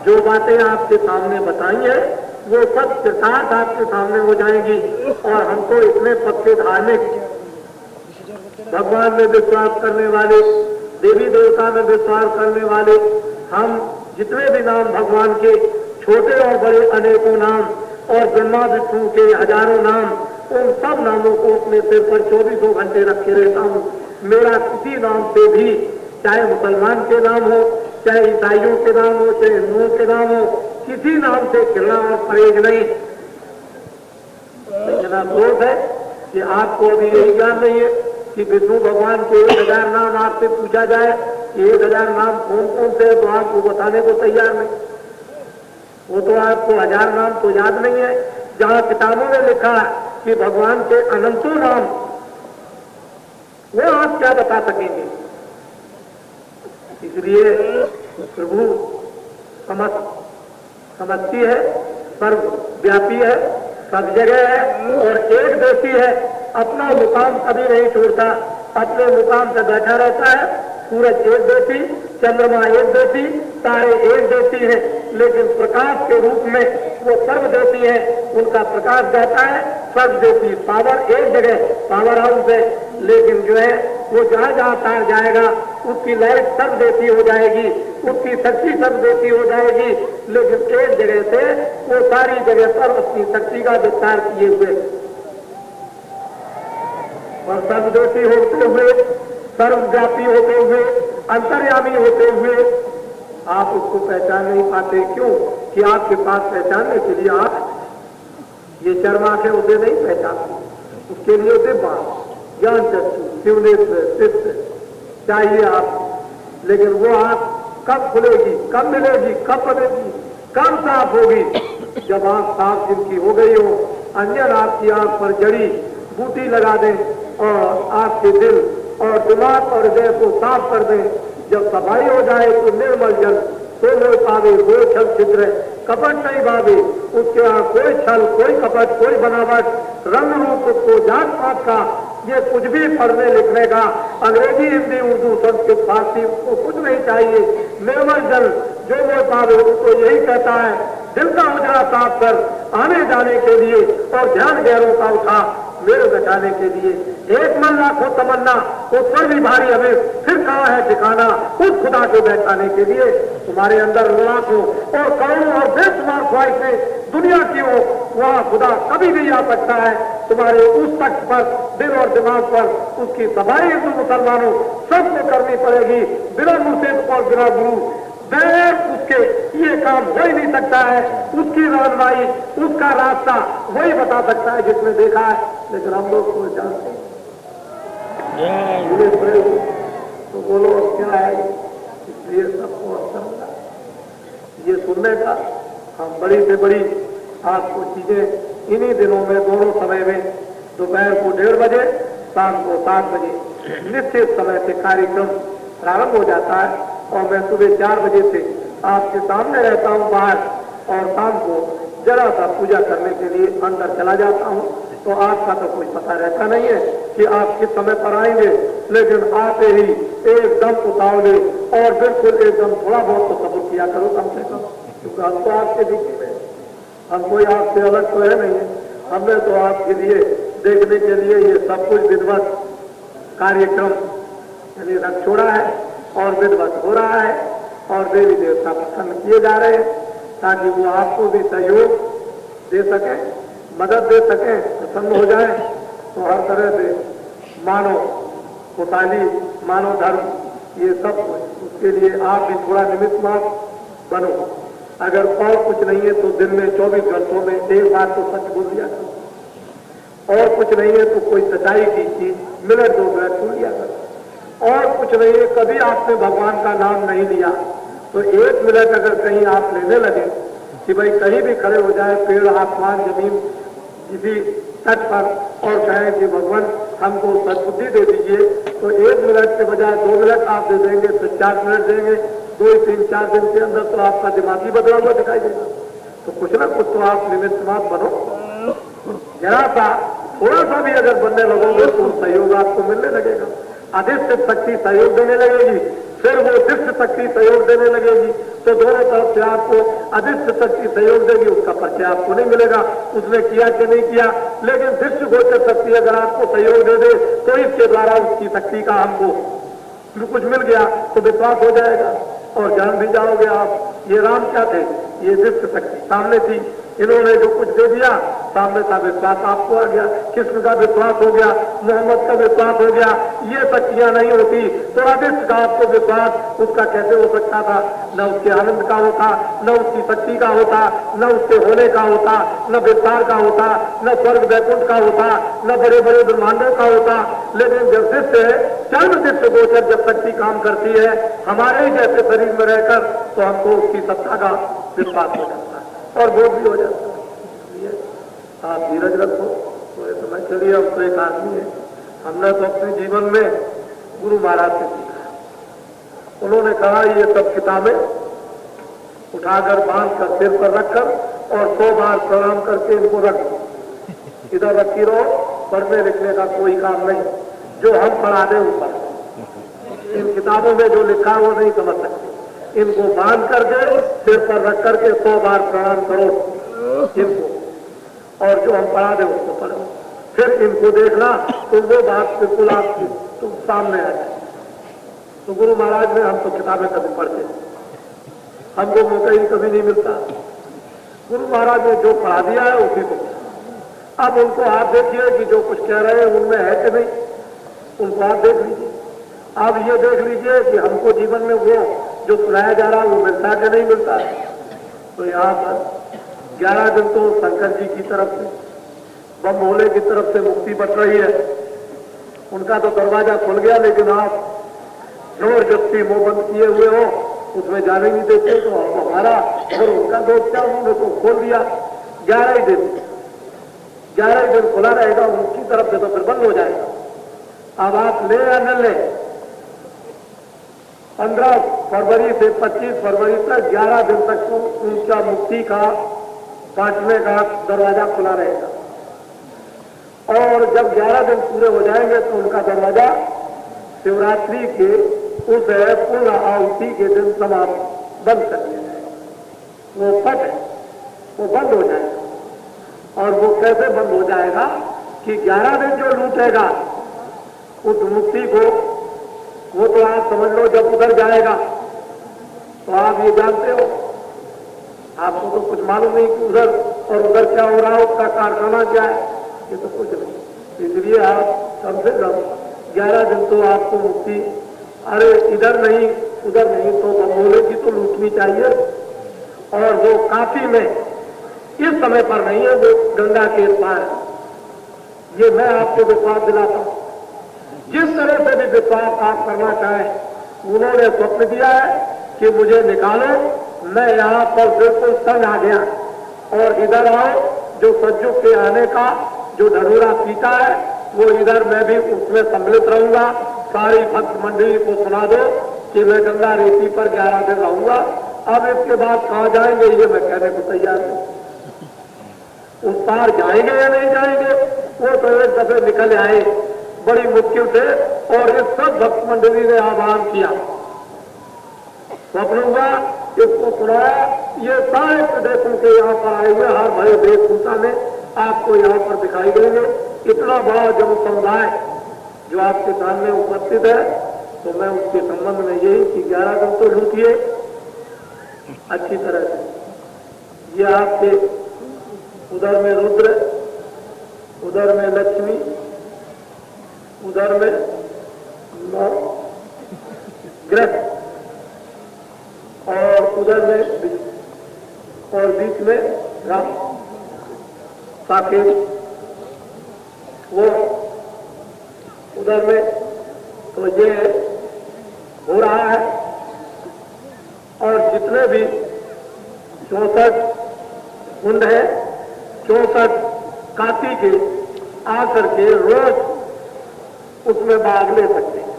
जो बातें आपके सामने बताई है वो सब सिद्धांत आपके सामने हो जाएंगी। और हमको इतने पक्के धार्मिक, भगवान में विश्वास करने वाले, देवी देवता में विश्वास करने वाले, हम जितने भी नाम भगवान के, छोटे और बड़े अनेकों नाम और ब्रह्मा विष्णु के हजारों नाम, उन सब नामों को अपने सिर पर 24 घंटे रखे रहता हूँ। मेरा किसी नाम से भी, चाहे मुसलमान के नाम हो, चाहे ईसाइयों के नाम हो, चाहे हिंदुओं के नाम हो, किसी नाम से खिलना और परहेज नहीं। लेकिन अफसोस है कि आपको अभी यही ज्ञान नहीं है कि विष्णु भगवान के 1000 नाम आपसे पूछा जाए कि 1000 नाम कौन कौन से है, तो आपको बताने को तैयार नहीं। वो तो आपको 1000 नाम तो याद नहीं है, जहां किताबों में लिखा है कि भगवान के अनंतों नाम, वो आप क्या बता सकेंगे। इसलिए प्रभु समझती है, सर्वव्यापी है, सब जगह है और एक देशी है। अपना मुकाम कभी नहीं छोड़ता, अपने मुकाम पे बैठा रहता है। सूरज एक देशी, चंद्रमा एक देशी, तारे एक देशी है, लेकिन प्रकाश के रूप में वो सर्वदेशी है। उनका प्रकाश जाता है सर्वदेशी। पावर एक जगह पावर हाउस है, लेकिन जो है वो जहां जहां तार जाएगा उसकी लाइट सर्वदेशी हो जाएगी, उसकी शक्ति सर्वदेशी हो जाएगी। लेकिन एक जगह से वो सारी जगह पर अपनी शक्ति का विस्तार किए हुए और सर्वदेशी होते हुए, सर्वव्यापी होते हुए, अंतर्यामी होते हुए आप उसको पहचान नहीं पाते। क्यों? कि आपके पास पहचानने के लिए आप ये चर्म आंखें उसे नहीं पहचानते, उसके लिए उसे बात ज्ञान चक्षु शिवनेत्र चित्त चाहिए आप। लेकिन वो आंख कब खुलेगी, कब मिलेगी, कब बनेगी, कब साफ होगी? जब आंख साफ जिनकी हो गई हो, अन्य आपकी आंख पर जड़ी बूटी लगा दें और आपके दिल और दिमाग और हृदय को साफ कर दें। जब सफाई हो जाए तो निर्मल जल तो मोह पावे, वो छल छिद्र कपट नहीं भावे। उसके यहाँ कोई छल, कोई कपट, कोई बनावट, रंग रूप को जात पात का, ये कुछ भी पढ़ने लिखने का, अंग्रेजी हिंदी उर्दू संस्कृत फारसी उसको कुछ नहीं चाहिए। निर्मल जल जो मोह पावे, उसको यही कहता है दिल का उजरा साफ कर आने जाने के लिए और ध्यान गैरों का उठा मेरे बचाने के लिए। एक मन लाखों तमन्ना उस पर भी भारी हमें, फिर कहाँ है ठिकाना उस खुदा को बैठाने के लिए। तुम्हारे अंदर लाखों और करोड़ों और बेशुमार ख्वाहिशें दुनिया की हो, वहाँ खुदा कभी भी आ सकता है। तुम्हारे उस तख्त पर, दिल और दिमाग पर उसकी सफाई हिंदू मुसलमानों सबको करनी पड़ेगी, बिना मुर्शिद और बिना गुरु बगैर उसके ये काम हो ही नहीं सकता है। उसकी रहनुमाई, उसका रास्ता वही बता सकता है जिसने देखा है। लेकिन हम लोग को जानते हैं तो बोलो अब क्या है। इसलिए सबको अच्छा ये सुनने का, हम बड़ी से बड़ी आपको चीजें इन्हीं दिनों में दोनों समय में, दोपहर को 1:30 बजे, शाम को 7 बजे निश्चित समय से कार्यक्रम प्रारंभ हो जाता है। और मैं सुबह 4 बजे से आपके सामने रहता हूँ बाहर, और शाम को जरा सा पूजा करने के लिए अंदर चला जाता हूँ। तो आपका तो कोई पता रहता नहीं है कि आप किस समय पर आएंगे, लेकिन आते ही एकदम उतावले और बिल्कुल एकदम थोड़ा बहुत तो सब्र किया करो कम से कम, क्योंकि हम तो आपके बीच में, हम कोई आपसे अलग तो है नहीं। हमने तो आपके लिए देखने के लिए ये सब कुछ विधिवत कार्यक्रम यानी रख छोड़ा है और विधिवत हो रहा है और देवी देवता प्रसन्न किए जा रहे हैं, ताकि वो आपको भी सहयोग दे सके, मदद दे सके, प्रसन्न हो जाए। तो हर तरह से मानव खुशहाली, मानव धर्म, ये सब कुछ, उसके लिए आप भी थोड़ा निमित्त मात्र बनो। अगर और कुछ नहीं है तो दिन में 24 घंटों में एक बार तो सच बोल दिया करो, और कुछ नहीं है तो कोई सच्चाई की चीज मिनट 2 मिनट सुन लिया करो, और कुछ नहीं है कभी आपने भगवान का नाम नहीं लिया तो 1 मिनट अगर कहीं आप लेने लगे कि भाई कहीं भी खड़े हो जाए, पेड़, आसमान, जमीन, किसी तट पर, और कहें कि भगवान हमको सद्बुद्धि दे दीजिए, तो 1 मिनट के बजाय 2 मिनट आप दे देंगे, फिर 4 मिनट देंगे, 2, 3, 4 दिन के अंदर तो आपका दिमाग ही बदला हुआ दिखाई देगा। तो कुछ ना कुछ तो आप निमित्त मात्र बनो। जरा सा थोड़ा सा भी अगर बनने लगोगे तो सहयोग आपको मिलने लगेगा, अदृश्य शक्ति सहयोग देने लगेगी, फिर वो दृश्य शक्ति सहयोग देने लगेगी। तो दोनों तरफ से आपको अदृश्य शक्ति सहयोग देगी, उसका परिचय आपको नहीं मिलेगा उसने किया कि नहीं किया, लेकिन दृश्य गोचर शक्ति अगर आपको सहयोग दे दे तो इसके द्वारा उसकी शक्ति का हमको कुछ मिल गया तो विश्वास हो जाएगा और जान भी जाओगे आप। ये राम क्या थे, ये दृश्य शक्ति सामने थी, इन्होंने जो कुछ दे दिया, सामने का विश्वास आपको आ गया, कृष्ण का विश्वास हो गया, मोहम्मद का विश्वास हो गया। ये सच्चियां नहीं होती तो अदृष्ट का आपको विश्वास उसका कैसे हो सकता था? न उसके आनंद का होता, न उसकी शक्ति का होता, न उसके होने का होता, न विस्तार का होता, न स्वर्ग वैकुंठ का होता, न बड़े बड़े ब्रह्मांडों का होता। लेकिन जब दृष्ट चर्म दृष्ट गोचर जब शक्ति काम करती है हमारे ही जैसे शरीर में रहकर, तो हमको उसकी सत्ता का विश्वास हो जाता है और बोध भी हो जाता है। आप धीरज रखो, तो ये समय के लिए हम तो एक आदमी है। हमने तो अपने जीवन में गुरु महाराज से सीखा। उन्होंने कहा ये सब किताबें उठाकर बांध कर सिर पर रखकर और 100 बार प्रणाम करके इनको रख दो, इधर रखी रहो, पढ़ने लिखने का कोई काम नहीं, जो हम पढ़ा दें ऊपर। इन किताबों में जो लिखा वो नहीं समझ सकते, इनको बांध करके सिर पर रख करके 100 बार प्रणाम करो इनको, और जो हम पढ़ा दें उसको पढ़ो। फिर इनको देखना तो वो बात बिल्कुल आपकी तुम सामने आ जाए। तो गुरु महाराज ने, हम तो किताबें कभी पढ़ते, हमको मौका ही कभी नहीं मिलता। गुरु महाराज ने जो पढ़ा दिया है उसी को, अब उनको आप देखिए कि जो कुछ कह रहे हैं उनमें है कि नहीं, उनको आप देख लीजिए। आप ये देख लीजिए कि हमको जीवन में वो जो सुनाया जा रहा है वो मिलता कि नहीं मिलता है। तो यहाँ पर 11 दिन तो शंकर जी की तरफ से, बम भोले की तरफ से मुक्ति बट रही है, उनका तो दरवाजा खुल गया, लेकिन आप जबरदस्ती मुंह बंद किए हुए हो, उसमें जाने नहीं देते। तो हमारा और उनका दोस्त क्या, उन्होंने तो खोल दिया। 11 ही दिन खुला रहेगा, उनकी तरफ से तो फिर बंद हो जाएगा। अब आप ले या न ले, 15 फरवरी से 25 फरवरी तक 11 दिन तक तो उनका मुक्ति का बांटने का दरवाजा खुला रहेगा, और जब 11 दिन पूरे हो जाएंगे तो उनका दरवाजा शिवरात्रि के उस पूर्ण आहुति के दिन समाप्त बंद कर दिया जाएगा। वो पट है, वो बंद हो जाएगा। और वो कैसे बंद हो जाएगा कि 11 दिन जो लूटेगा उस मुक्ति को, वो तो आप समझ लो जब उधर जाएगा तो आप ये जानते हो, आपको तो कुछ मालूम नहीं कि उधर और उधर क्या हो रहा है, उसका कारखाना क्या है, ये तो कुछ नहीं। इसलिए आप कम से कम 11 दिन तो आपको मुक्ति, अरे इधर नहीं उधर नहीं तो बमोले की तो लूटनी चाहिए। और वो काफी में इस समय पर नहीं है, वो गंगा के पार। ये मैं आपको विश्वास दिलाता हूं। जिस तरह से भी विश्वास आप करना चाहें, उन्होंने स्वप्न दिया है कि मुझे निकालो, मैं यहाँ पर बिल्कुल संग आ गया, और इधर आओ, जो सज्जों के आने का जो ढरूरा पीता है वो इधर मैं भी उसमें सम्मिलित रहूंगा। सारी भक्त मंडली को सुना दो कि मैं गंगा रेती पर 11 दिन रहूंगा। अब इसके बाद कहाँ जाएंगे ये मैं कहने को तैयार हूं। उस पार जाएंगे या नहीं जाएंगे वो तो एक दफे निकल आए बड़ी मुश्किल से, और इस सब भक्त मंडली ने आह्वान किया, स्वप्न हुआ, इसको सुनाया। ये सारे प्रदेशों के यहाँ पर आए हुए हर भरे वेशभूषा में आपको यहाँ पर दिखाई देंगे। इतना बड़ा जन समुदाय जो आपके सामने उपस्थित है, तो मैं उसके संबंध में यही कि 11 दिन तो लूटिए अच्छी तरह से। ये आपके उधर में रुद्र, उधर में लक्ष्मी, उधर में 9 ग्रह, और उधर में और बीच में राम साकेत, वो उधर में। तो ये हो रहा है, और जितने भी 64 कुंड है, 64 काती के आकर के रोज उसमें भाग ले सकते हैं।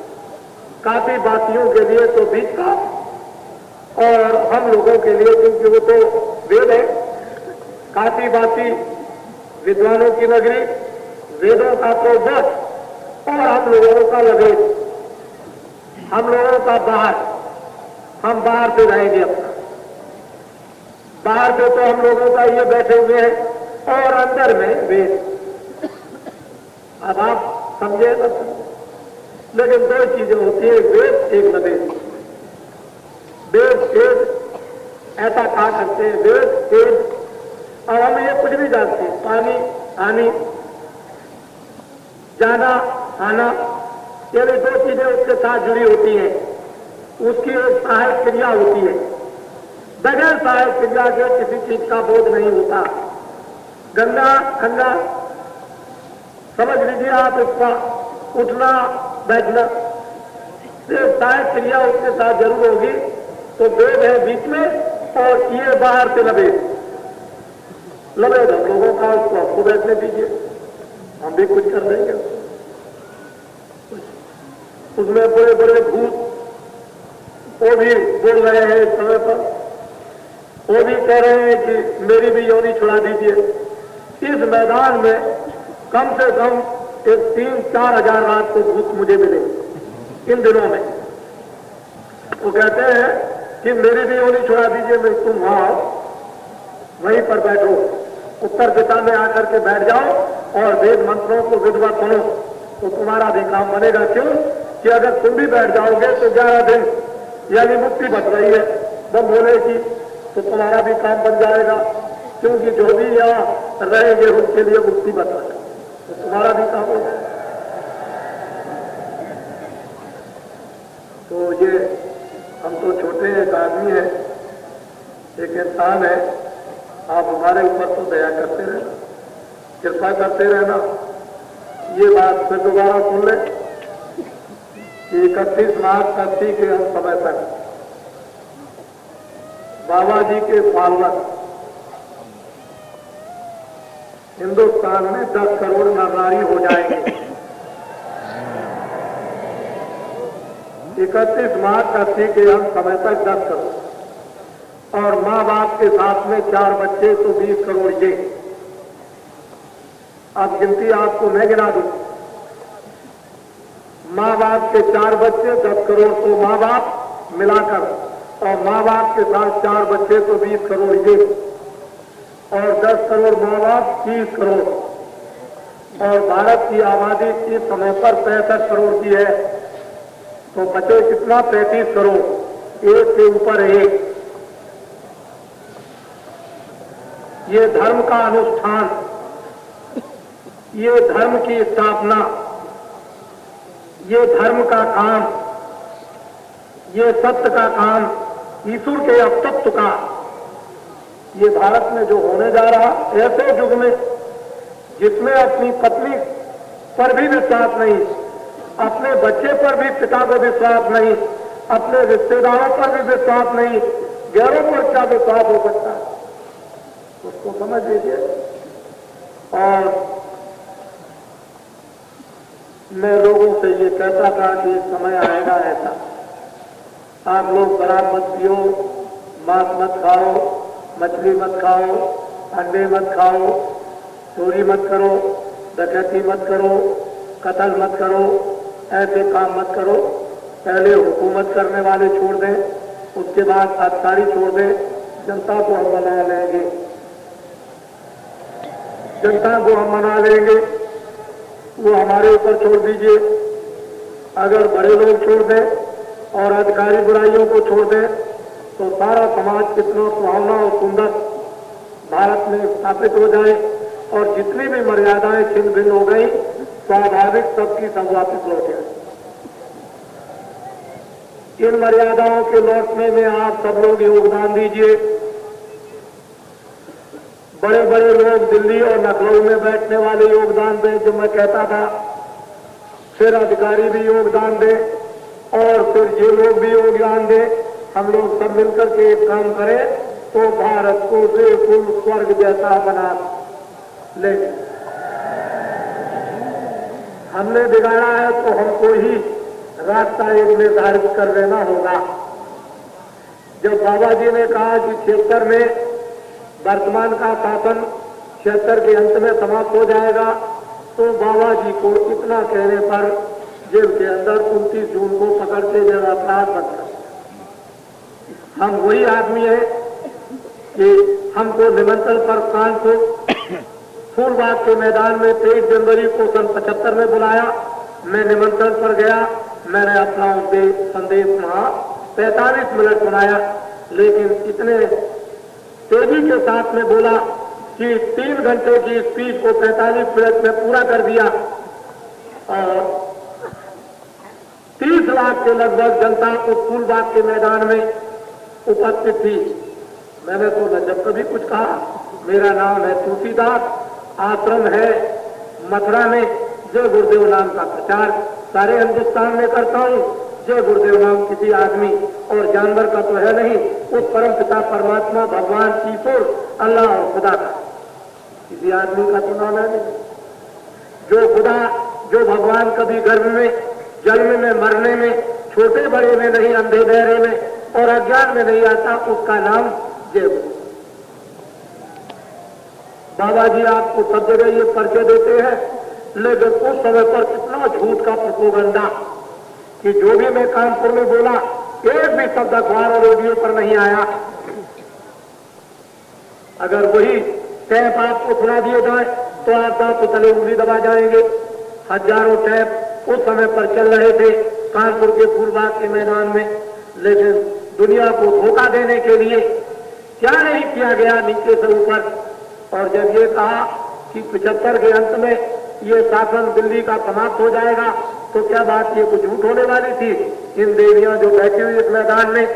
काफी बातियों के लिए तो बीच का, और हम लोगों के लिए क्योंकि वो तो वेद है, काफी बाती विद्वानों की नगरी, वेदों का तो बस, और हम लोगों का लगेज, हम लोगों का बाहर, हम बाहर से रहेंगे अपना। बाहर से तो हम लोगों का ये बैठे हुए हैं, और अंदर में वेद। अब आप समझे ना, लेकिन 2 चीजें होती है, वेद एक नवेद। वेद एक ऐसा कहा करते हैं, वेद एक और हम ये कुछ भी जानते हैं, पानी आनी, जाना आना, ये भी दो चीजें उसके साथ जुड़ी होती हैं। उसकी एक सहायक क्रिया होती है, बगैर सहायक क्रिया के किसी चीज का बोध नहीं होता। गंगा खंगा समझ लीजिए आप, इसका उठना बैठना, सहायक क्रिया उसके साथ जरूर होगी। तो वेद है बीच में और ये बाहर से लबेद लोगों का, उसको आपको बैठने दीजिए, हम भी कुछ कर देंगे। उसमें बड़े बड़े भूत वो भी बोल रहे हैं इस समय पर, वो भी कह रहे हैं कि मेरी भी योनि छुड़ा दीजिए। इस मैदान में कम से कम 3-4 हजार रात को भूत मुझे मिले इन दिनों में। वो कहते हैं कि मेरी भी योनि छुड़ा दीजिए, मैं तुम वहां आओ, वहीं पर बैठो, उत्तर दिशा में आकर के बैठ जाओ और वेद मंत्रों को विधिवत सुनो, तो तुम्हारा भी काम बनेगा। क्यों कि अगर तुम भी बैठ जाओगे तो 11 दिन यानी मुक्ति बच रही है बम भोले की, तो तुम्हारा भी काम बन जाएगा। क्योंकि जो भी यहाँ रहेंगे उनके लिए मुक्ति बच रही है, तो तुम्हारा भी काम होगा। तो ये हम तो छोटे एक आदमी है, एक इंसान है, आप हमारे ऊपर तो दया करते रहना, कृपा करते रहना। ये बात फिर दोबारा सुन ले कि 31 मार्च कत्ती के हम समय तक बाबा जी के फॉलोअर हिंदुस्तान में 10 करोड़ नरनारी हो जाएंगे। 31 मार्च कत्ती के हम समय तक 10 करोड़ और माँ बाप के साथ में 4 बच्चे तो 20 करोड़। ये अब गिनती आपको मैं गिना दूं, माँ बाप के 4 बच्चे 10 करोड़, तो माँ बाप मिलाकर, और माँ बाप के साथ 4 बच्चे तो 20 करोड़ ये, और 10 करोड़ माँ बाप 30 करोड़। और भारत की आबादी इस समय पर 65 करोड़ की है, तो बचे कितना? 35 करोड़, एक के ऊपर एक। ये धर्म का अनुष्ठान, ये धर्म की स्थापना, ये धर्म का काम, ये सत्य का काम, ईश्वर के अस्तित्व का, ये भारत में जो होने जा रहा, ऐसे युग में जिसमें अपनी पत्नी पर भी विश्वास नहीं, अपने बच्चे पर भी पिता को विश्वास नहीं, अपने रिश्तेदारों पर भी विश्वास नहीं, गैरों पर क्या विश्वास हो सकता है, उसको समझ लीजिए। और मैं लोगों से ये कहता था कि समय आएगा ऐसा, आप लोग शराब मत पियो, मांस मत खाओ, मछली मत खाओ, अंडे मत खाओ, चोरी मत करो, डकैती मत करो, कत्ल मत करो, ऐसे काम मत करो। पहले हुकूमत करने वाले छोड़ दें, उसके बाद अधिकारी छोड़ दें, जनता को हम मना लेंगे, जनता को हम मना लेंगे, वो हमारे ऊपर छोड़ दीजिए। अगर बड़े लोग छोड़ दें और अधिकारी बुराइयों को छोड़ दें तो सारा समाज कितना सुहावना और सुंदर भारत में स्थापित हो जाए, और जितनी भी मर्यादाएं छिन्न भिन्न हो गई, स्वाभाविक सबकी सब वापिस लौट आए। इन मर्यादाओं के लौटने में आप सब लोग योगदान दीजिए। बड़े बड़े लोग दिल्ली और लखनऊ में बैठने वाले योगदान दें, जो मैं कहता था, फिर अधिकारी भी योगदान दें, और फिर ये लोग भी योगदान दें। हम लोग सब मिलकर के एक काम करें तो भारत को बिल्कुल स्वर्ग जैसा बना ले। हमने बिगाड़ा है तो हमको ही रास्ता एक निर्धारित कर लेना होगा। जब बाबा जी ने कहा कि 76 में वर्तमान का शासन 76 के अंत में समाप्त हो जाएगा, तो बाबा जी को इतना कहने पर जेल के अंदर 29 जून को पकड़ के जगह अपराध बन। हम वही आदमी है कि हमको निमंत्रण पर कानपुर फूलबाग के मैदान में 23 जनवरी को सन 75 में बुलाया। मैं निमंत्रण पर गया, मैंने अपना संदेश वहां 45 मिनट सुनाया, लेकिन इतने तेजी के साथ में बोला कि 3 घंटे की स्पीच को 45 मिनट में पूरा कर दिया और 30 लाख के लगभग जनता उस फूलबाग के मैदान में उपस्थित थी। मैंने तो न जब कभी कुछ कहा। मेरा नाम है तुलसीदास, आश्रम है मथुरा में। जय गुरुदेव नाम का प्रचार सारे हिंदुस्तान में करता हूँ। जय गुरुदेव नाम किसी आदमी और जानवर का तो है नहीं, उस परम पिता परमात्मा भगवान ईश्वर अल्लाह और खुदा का, किसी आदमी का तो नाम है नहीं। जो खुदा, जो भगवान कभी गर्भ में, जन्म में, मरने में, छोटे बड़े में नहीं, अंधे बहरे में और अज्ञान में नहीं आता, उसका नाम जय गुरु। बाबा जी आपको सब जगह ये परिचय देते हैं, लेकिन उस समय पर कितना झूठ का प्रोपेगेंडा कि जो भी मैं कानपुर में बोला एक भी शब्द अखबार और रेडियो पर नहीं आया। अगर वही टैप आपको सुना दिए जाए तो आप दांत तो तले उंगली दबा जाएंगे। हजारों टैप उस समय पर चल रहे थे कानपुर के फूलबाग के मैदान में, लेकिन दुनिया को धोखा देने के लिए क्या नहीं किया गया नीचे से ऊपर। और जब ये कहा कि 75 के अंत में ये शासन दिल्ली का समाप्त हो जाएगा, तो क्या बात ये कुछ झूठ होने वाली थी। इन देवियां जो बैठी हुई इस मैदान में,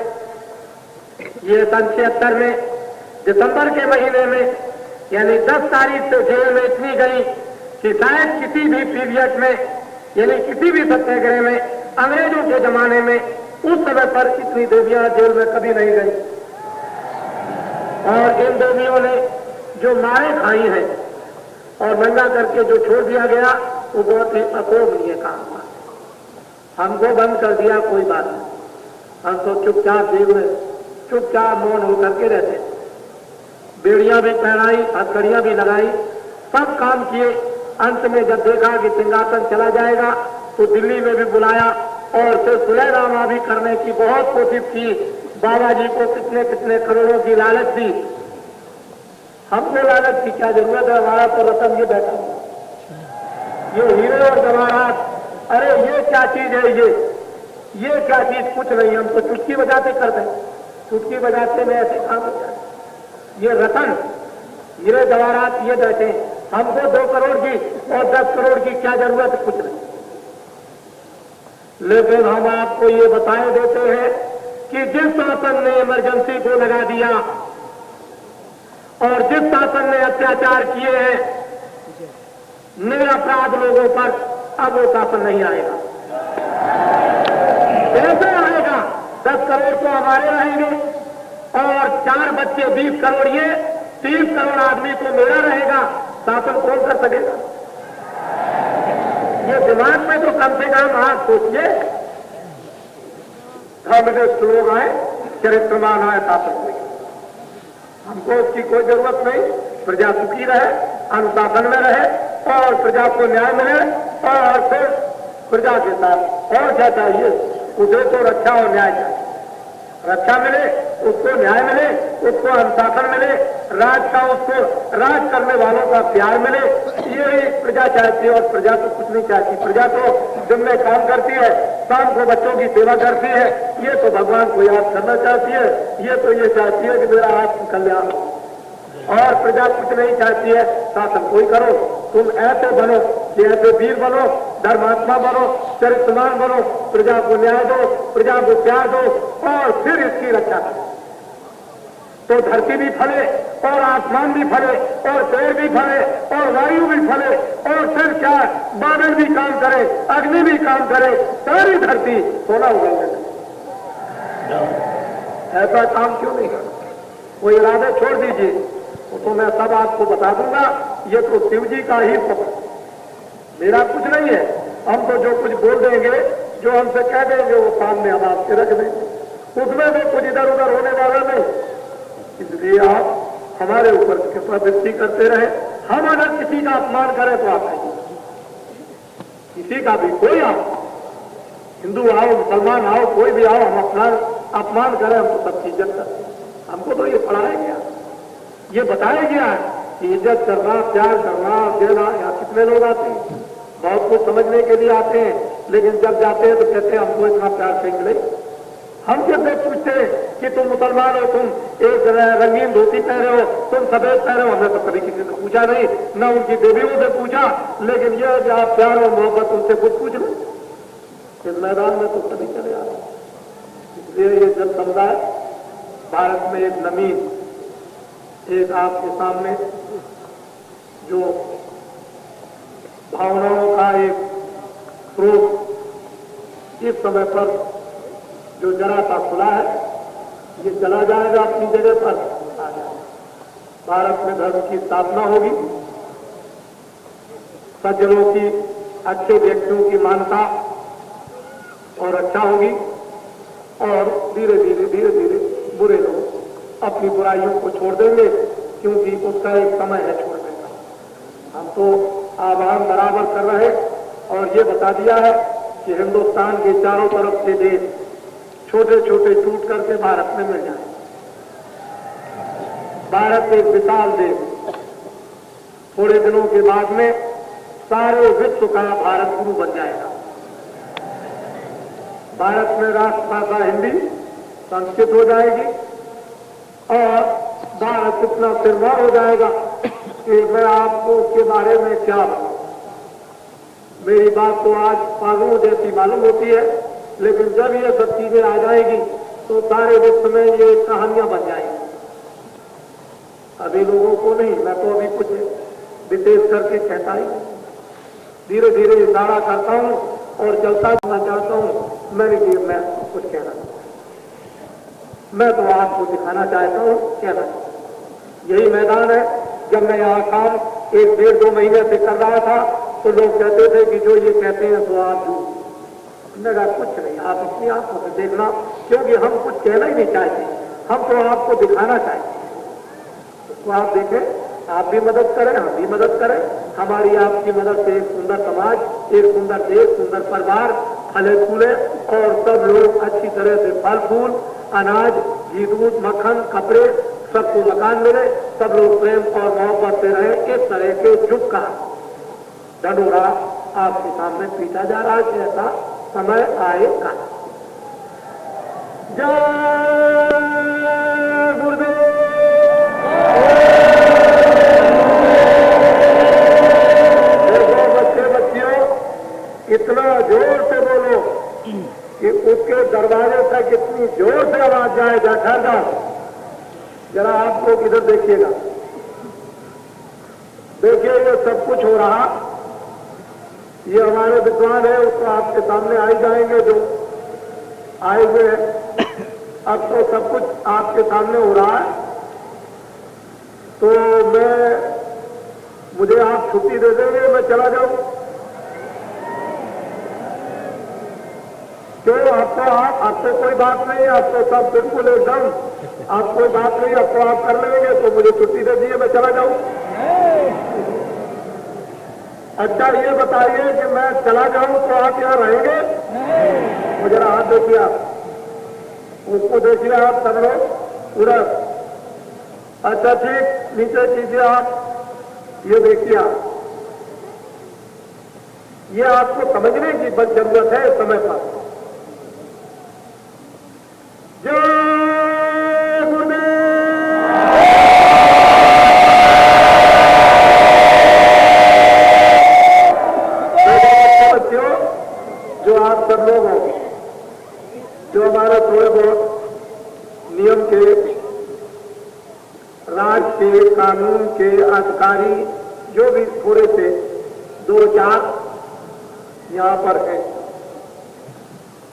ये सन 76 में दिसंबर के महीने में यानी 10 तारीख से जेल में इतनी गई कि शायद किसी भी पीरियड में यानी किसी भी सत्याग्रह में अंग्रेजों के जमाने में उस समय पर इतनी देवियां जेल में कभी नहीं गई। और इन देवियों ने जो मारे खाई हैं और नंगा करके जो छोड़ दिया गया, वो बहुत ही अशोभनीय काम था। हमको बंद कर दिया, कोई बात नहीं, हम तो चुपचाप जेल में चुपचाप मौन होकर के रहते। बेड़ियां भी पहनाई, हथकड़ियां भी लगाई, सब काम किए। अंत में जब देखा कि सिंहासन चला जाएगा तो दिल्ली में भी बुलाया और फिर सुलहनामा भी करने की बहुत कोशिश की। बाबा जी को कितने कितने करोड़ों की लालच दी। हमको लालच की क्या जरूरत है, हमारा तो रतन ये बैठा ये हीरे और जवाहरात, अरे ये क्या चीज है, ये क्या चीज, कुछ नहीं। हम तो चुटकी बजाते करते, चुटकी बजाते में ऐसे काम हो जाए। ये रतन, हीरे जवाहरात ये बैठे, हमको 2 करोड़ की और 10 करोड़ की क्या जरूरत है, कुछ नहीं। लेकिन हम आपको ये बताए देते हैं कि जिस शासन ने इमरजेंसी को लगा दिया और जिस शासन ने अत्याचार किए हैं निरपराध लोगों पर, अब वो शासन नहीं आएगा। कैसे आएगा? 10 करोड़ तो हमारे रहेंगे और 4 बच्चे 20 करोड़, ये 30 करोड़ आदमी तो मेरा रहेगा। शासन कौन कर सकेगा? ये दिमाग में तो कम से कम आप सोचिए। धर्मनिष्ठ लोग आए, चरित्रवान आए शासन में, हमको उसकी कोई जरूरत नहीं। प्रजा सुखी रहे, अनुशासन में रहे और प्रजा को न्याय मिले और फिर प्रजा के साथ और क्या चाहिए, उसे तो रक्षा और न्याय चाहिए। रक्षा मिले, उसको न्याय मिले, उसको अनुशासन मिले, राज का उसको राज करने वालों का प्यार मिले, ये प्रजा चाहती है। और प्रजा तो कुछ नहीं चाहती। प्रजा तो दिन में काम करती है, शाम को बच्चों की सेवा करती है। ये तो भगवान को याद करना चाहती है। ये तो ये चाहती है कि मेरा आत्म कल्याण हो। और प्रजा कुछ नहीं चाहती है शासन कोई करो, तुम ऐसे बनो कि ऐसे वीर बनो, धर्मात्मा बनो, चरित्रवान बनो, प्रजा को न्याय दो, प्रजा को प्यार दो और फिर इसकी रक्षा करो। तो धरती भी फले और आसमान भी फले और पेड़ भी फले और वायु भी फले और फिर क्या बादल भी काम करे, अग्नि भी काम करे, सारी धरती सोना उगलने। ऐसा काम क्यों नहीं करना? वो इरादे छोड़ दीजिए, तो मैं सब आपको बता दूंगा। ये तो शिव जी का ही स्वप्न, मेरा कुछ नहीं है। हम तो जो कुछ बोल देंगे, जो हमसे कह देंगे, वो सामने हम आपके रख देंगे। उसमें भी कुछ इधर उधर होने वाला नहीं। इसलिए आप हमारे ऊपर कृपा दृष्टि करते रहे। हम अगर किसी का अपमान करें तो आप आइए, किसी का भी कोई आओ, हिंदू आओ, मुसलमान आओ, कोई भी आओ, हम अपमान करें, हम तो सबकी इज्जत करते हैं। हमको तो ये पढ़ाया गया, ये बताया गया है कि इज्जत करना, प्यार करना, देना। यहाँ कितने लोग आते हैं, बहुत कुछ समझने के लिए आते हैं, लेकिन जब जाते हैं तो कहते हैं हमको इतना प्यार से मिले, हमसे तो पूछते कि तुम मुसलमान हो, तुम एक रंगीन धोती पहने हो, तुम सफेद पहने हो। हमने तो कभी किसी से पूछा नहीं, न उनकी देवियों से पूछा, लेकिन यह कि आप प्यार और मोहब्बत उनसे खुद पूछ लो। इस मैदान में तो कभी चले आ रहे। इसलिए ये जन समुदाय भारत में एक नमीन, एक आपके सामने जो भावनाओं का एक स्रोत इस समय पर जो जरा सा खुला है, ये चला जाएगा अपनी जगह पर आ जाएगा। भारत में धर्म की स्थापना होगी, सज्जनों की, अच्छे व्यक्तियों की मानता और अच्छा होगी, और धीरे धीरे बुरे लोग अपनी बुराइयों को छोड़ देंगे, क्योंकि उसका एक समय है छोड़ने का। हम तो आह्वान बराबर कर रहे और ये बता दिया है कि हिंदुस्तान के चारों तरफ के देश छोटे छोटे टूट करके भारत में मिल जाए। भारत एक विशाल देश, थोड़े दिनों के बाद में सारे विश्व का भारत गुरु बन जाएगा। भारत में राष्ट्रभाषा हिंदी, संस्कृत हो जाएगी और भारत इतना सिरमौर हो जाएगा कि मैं आपको उसके बारे में क्या बताऊं। मेरी बात तो आज पागलों जैसी मालूम होती है, लेकिन जब ये सब चीजें आ जाएगी तो सारे विश्व में ये कहानियां बन जाएंगी। अभी लोगों को नहीं, मैं तो अभी कुछ विशेष करके कहता ही, धीरे धीरे इशारा करता हूं और चलता रहना चाहता हूं। मेरे लिए मैं कुछ कहना, मैं तो आपको दिखाना चाहता हूं, कहना यही मैदान है। जब मैं यहाँ काम 1-1.5-2 महीने से कर रहा था तो लोग कहते थे कि जो ये कहते हैं तो आप मेरा कुछ नहीं, आप अपनी आंखों से देखना, क्योंकि हम कुछ कहना ही नहीं चाहते, हम तो आपको दिखाना चाहते हैं। तो आप देखें, आप भी मदद करें, हम भी मदद करें। हमारी आपकी मदद से एक सुंदर समाज, एक सुंदर देश, सुंदर परिवार फले फूले और सब लोग अच्छी तरह से फल फूल, अनाज, घी दूध, मक्खन, कपड़े, सबको मकान मिले, सब लोग प्रेम और मोहब्बत से रहे। इस तरह के युग का ढंढोरा आपके सामने पीटा जा रहा है। ऐसा समय आएगा। जय गुरुदेव। बच्चियों इतना जोर से बोलो कि उसके दरवाजे तक इतनी जोर से आवाज जाए। ठहर जाओ जरा, आप लोग इधर देखिएगा। देखिए ये सब कुछ हो रहा, ये हमारे विद्वान है, उसको आपके सामने आ ही जाएंगे जो आए हुए हैं। अब तो सब कुछ आपके सामने हो रहा है, तो मुझे आप छुट्टी दे देंगे, मैं चला जाऊं? क्यों? अब तो कोई बात नहीं, अब तो सब बिल्कुल एकदम, अब कोई बात नहीं, अब तो आप कर लेंगे, तो मुझे छुट्टी दे दीजिए, मैं चला जाऊं? अच्छा ये बताइए कि मैं चला जाऊं तो आप यहाँ रहेंगे? मुझे जरा हाथ देखिए, आप उसको देखिए, आप सब लोग पूरा। अच्छा ठीक, नीचे कीजिए आप, ये देखिए आप, ये आपको समझने की बस जरूरत है समय पर। जो आप सब लोग हो, जो हमारे थोड़े बहुत नियम के, राज के, कानून के अधिकारी जो भी थोड़े से 2-4 यहाँ पर है,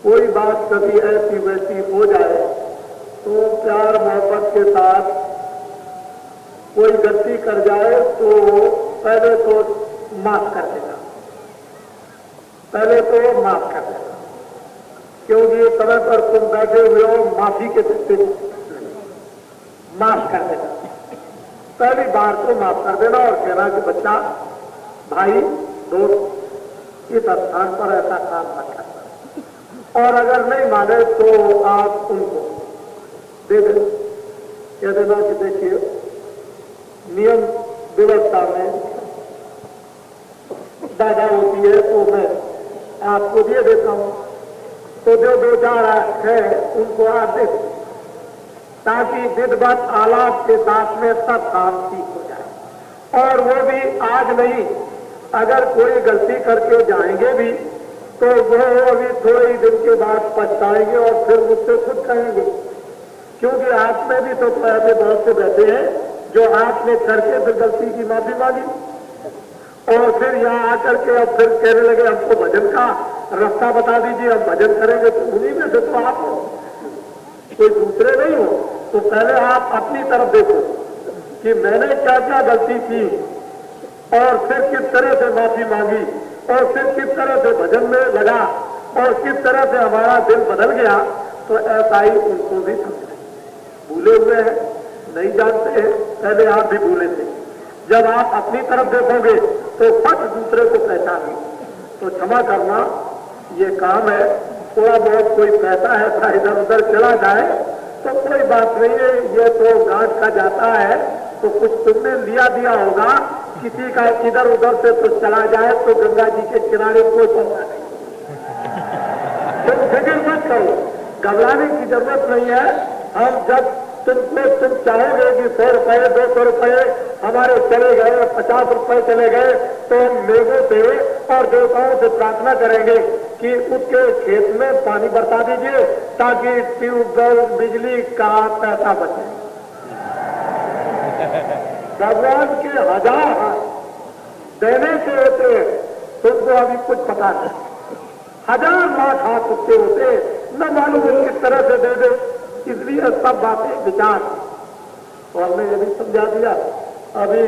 कोई बात कभी ऐसी वैसी हो जाए तो प्यार मोहब्बत के साथ कोई गलती कर जाए तो पहले तो माफ कर देना, पहले तो माफ कर देना, क्योंकि समय पर तुम बैठे हुए हो, माफी के सकते माफ कर देना, पहली बार तो माफ कर देना और कहना कि बच्चा, भाई, दोस्त, इस स्थान पर ऐसा काम मत करना। और अगर नहीं माने तो आप उनको दे देना, कह देना कि देखिए नियम व्यवस्था में बाधा होती है तो मैं आपको दे देता हूं, तो जो दो चार है उनको आप देख, ताकि विधिवत आलाप के साथ में सब काम ठीक हो जाए। और वो भी आज नहीं, अगर कोई गलती करके जाएंगे भी तो वो अभी थोड़े ही दिन के बाद पछताएंगे और फिर मुझसे खुद कहेंगे, क्योंकि आप में भी तो ऐसे बहुत से बैठे हैं जो आपने करके फिर गलती की माफी मांगी और फिर यहाँ आकर के अब फिर कहने लगे हमको भजन का रास्ता बता दीजिए, हम भजन करेंगे। तो उन्हीं में से तो आप हो, कोई दूसरे नहीं हो। तो पहले आप अपनी तरफ देखो कि मैंने क्या क्या गलती की और फिर किस तरह से माफी मांगी और फिर किस तरह से भजन में लगा और किस तरह से हमारा दिल बदल गया। तो ऐसा ही उनको भी समझे, भूले हुए हैं, नहीं जानते हैं, पहले आप भी भूले थे। जब आप अपनी तरफ देखोगे तो फट दूसरे को पहचानो। तो क्षमा करना ये काम है। थोड़ा बहुत कोई पैसा है इधर उधर चला जाए तो कोई बात नहीं है, ये तो गांठ का जाता है। तो कुछ तुमने लिया दिया होगा, किसी का इधर उधर से कुछ चला जाए तो गंगा जी के किनारे कोई परवाह नहीं। तुम फिक्र मत करो, घबराने की जरूरत नहीं है। हम जब तुम चाहोगे कि 100 रुपए 200 रुपए हमारे चले गए, 50 रुपए चले गए, तो हम मेघों से और देवताओं से प्रार्थना करेंगे कि उसके खेत में पानी बरसा दीजिए ताकि ट्यूबवेल बिजली का पैसा बचे। भगवान के हजार देने से होते, तुमको अभी कुछ पता नहीं, 1000 लाख हाथ उसके होते, न मालूम किस तरह से दे दे। इसलिए सब बातें विचार, और हमने ये भी समझा दिया। अभी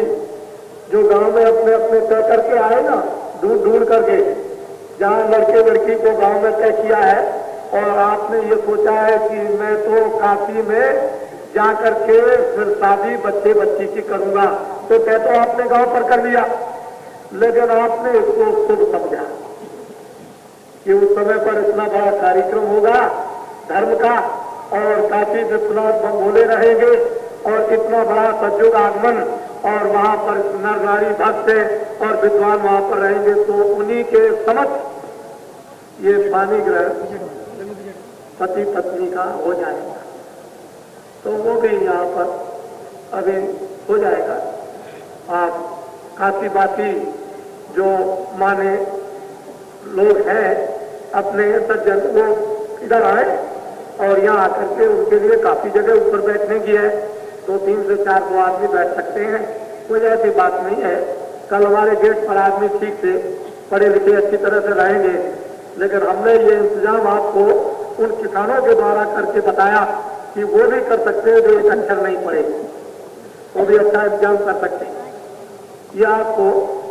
जो गांव में अपने अपने तय करके आए ना, ढूंढ ढूंढ करके, जहां लड़के लड़की को गांव में तय किया है और आपने ये सोचा है कि मैं तो काशी में जाकर के फिर शादी बच्चे बच्ची की करूंगा, तो तय तो आपने गांव पर कर लिया, लेकिन आपने इसको शुभ समझा कि उस समय पर इतना बड़ा कार्यक्रम होगा धर्म का और काशी विश्वनाथ बोले रहेंगे और इतना बड़ा सज्जुग आगमन और वहां पर नर नारी भक्त और विद्वान वहां पर रहेंगे, तो उन्हीं के समक्ष ये पानी ग्रहण पति पत्नी का हो जाएगा। तो वो भी यहाँ पर अभी हो जाएगा। आप काशीवासी जो माने लोग हैं अपने सज्जन, वो इधर आए और यहाँ आकर के उनके लिए काफी जगह ऊपर बैठने की है, 2 3 से 4 2 आदमी बैठ सकते हैं, कोई ऐसी बात नहीं है। कल हमारे गेट पर आदमी ठीक से पढ़े लिखे अच्छी तरह से रहेंगे, लेकिन हमने ये इंतजाम आपको उन किसानों के द्वारा करके बताया कि वो भी कर सकते हैं जो एक अक्षर नहीं पढ़े, वो भी अच्छा इंतजाम कर सकते हैं ये आपको।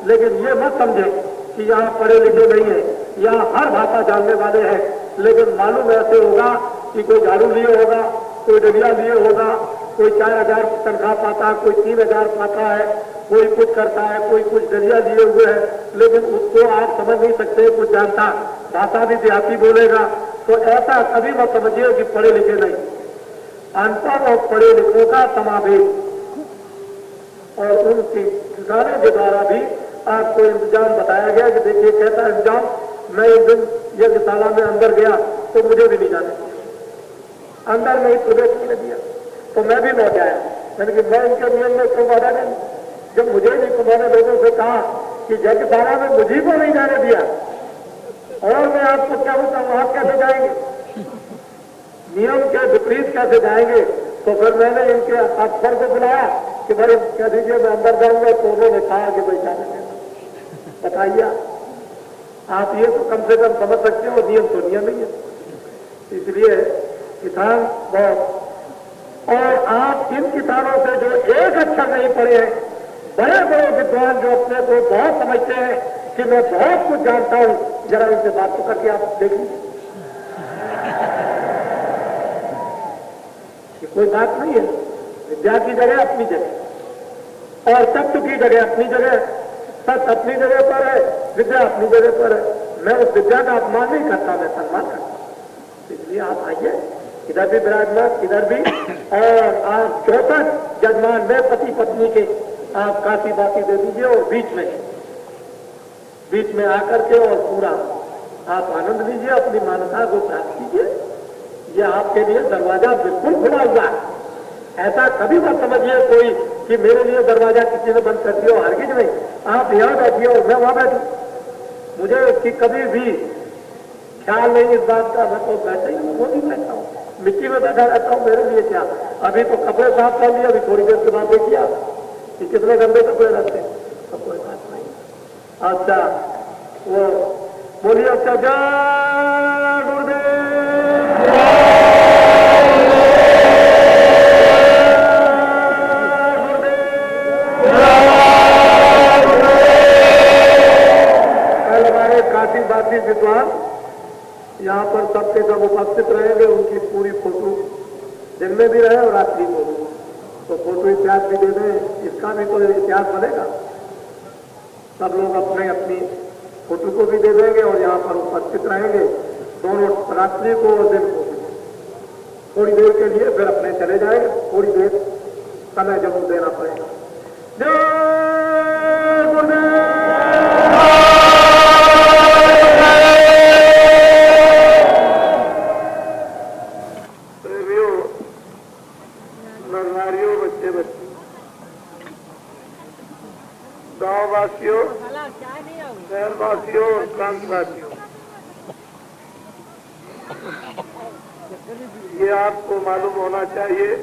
लेकिन ये मत समझे कि यहाँ पढ़े लिखे नहीं है, यहाँ हर भाषा जानने वाले हैं, लेकिन मालूम ऐसे होगा कि कोई झाड़ू लिए होगा, कोई डलिया लिए होगा, कोई 4000 तनख्वाह पाता है, कोई 3000 पाता है, कोई कुछ करता है, कोई कुछ डलिया लिए हुए है, लेकिन उसको आप समझ नहीं सकते, कुछ जानता, भाषा भी देहाती बोलेगा। तो ऐसा कभी मत समझिए कि पढ़े लिखे नहीं, अनपढ़ और पढ़े लिखों का समावेश। और उनकी किसानों के द्वारा भी आपको इंतजाम बताया गया कि देखिए कैसा इंतजाम। मैं एक दिन यज्ञशाला में अंदर गया तो मुझे भी नहीं जाने दिया, अंदर में ही प्रवेश नहीं दिया, तो मैं भी लौट आया। मैंने कि मैं इनके नियम में क्यों बाधा नहीं, जब मुझे नहीं, तुम्हारे लोगों से कहा कि यज्ञशाला में मुझे को नहीं जाने दिया और मैं आपको क्या बताऊं, आप कैसे जाएंगे, नियम के विपरीत कैसे जाएंगे। तो फिर मैंने इनके अफसर को बुलाया कि भाई कह दीजिए मैं अंदर जाऊंगा, तो उन्होंने कहा कि भाई जाने देना। बताइए आप ये तो कम से कम समझ सकते हो, नियम तो नियम ही है। इसलिए किसान बहुत, और आप इन किसानों से जो एक अक्षर नहीं पढ़े हैं, बड़े बड़े विद्वान जो अपने को बहुत समझते हैं कि मैं बहुत कुछ जानता हूं, जरा इनसे बात तो करके आप देख लीजिए। कोई बात नहीं है, विद्या की जगह अपनी जगह और तत्व की जगह अपनी जगह, सत्य अपनी जगह पर है, विद्या अपनी जगह पर है। मैं उस विद्या का अपमान नहीं करता, मैं सम्मान करता। इसलिए आप आइए, इधर भी विराजमान, इधर भी, और आप 64 जजमान में पति पत्नी के आप काशी बाती दे दीजिए और बीच में आकर के और पूरा आप आनंद लीजिए, अपनी मानता को प्राप्त कीजिए। ये आपके लिए दरवाजा बिल्कुल खुला हुआ है। ऐसा कभी मत समझिए कोई कि मेरे लिए दरवाजा किसी ने बंद कर दिया, हरगिज नहीं। आप यहाँ बैठिए और मैं वहां बैठू, मुझे उसकी कभी भी ख्याल नहीं इस बात का। मैं तो बैठा ही वो नहीं बैठा हूँ, मिट्टी में बैठा रहता हूँ, मेरे लिए क्या। अभी तो कपड़े साफ कर लिए, अभी थोड़ी देर के बाद देखिए आप कि कितने गंदे कपड़े रहते हैं। तो कोई बात नहीं। अच्छा वो बोलिए, अच्छा जय गुरुदेव। काशी बासी विद्वान यहाँ पर सबके सब उपस्थित रहेंगे, उनकी पूरी फोटो दिन में भी रहे और रात्रि को भी। तो फोटो इतिहास भी दे दें, इसका भी तो इतिहास बनेगा। सब लोग अपने अपनी फोटो को भी दे देंगे और यहाँ पर उपस्थित रहेंगे, दोनों रात्रि को और दिन को भी। थोड़ी देर के लिए फिर अपने चले जाएंगे, थोड़ी देर समय जरूर देना पड़ेगा। जय गुरुदेव। गाँववासियों, शहरवासियों और प्रांतवासियों, ये आपको मालूम होना चाहिए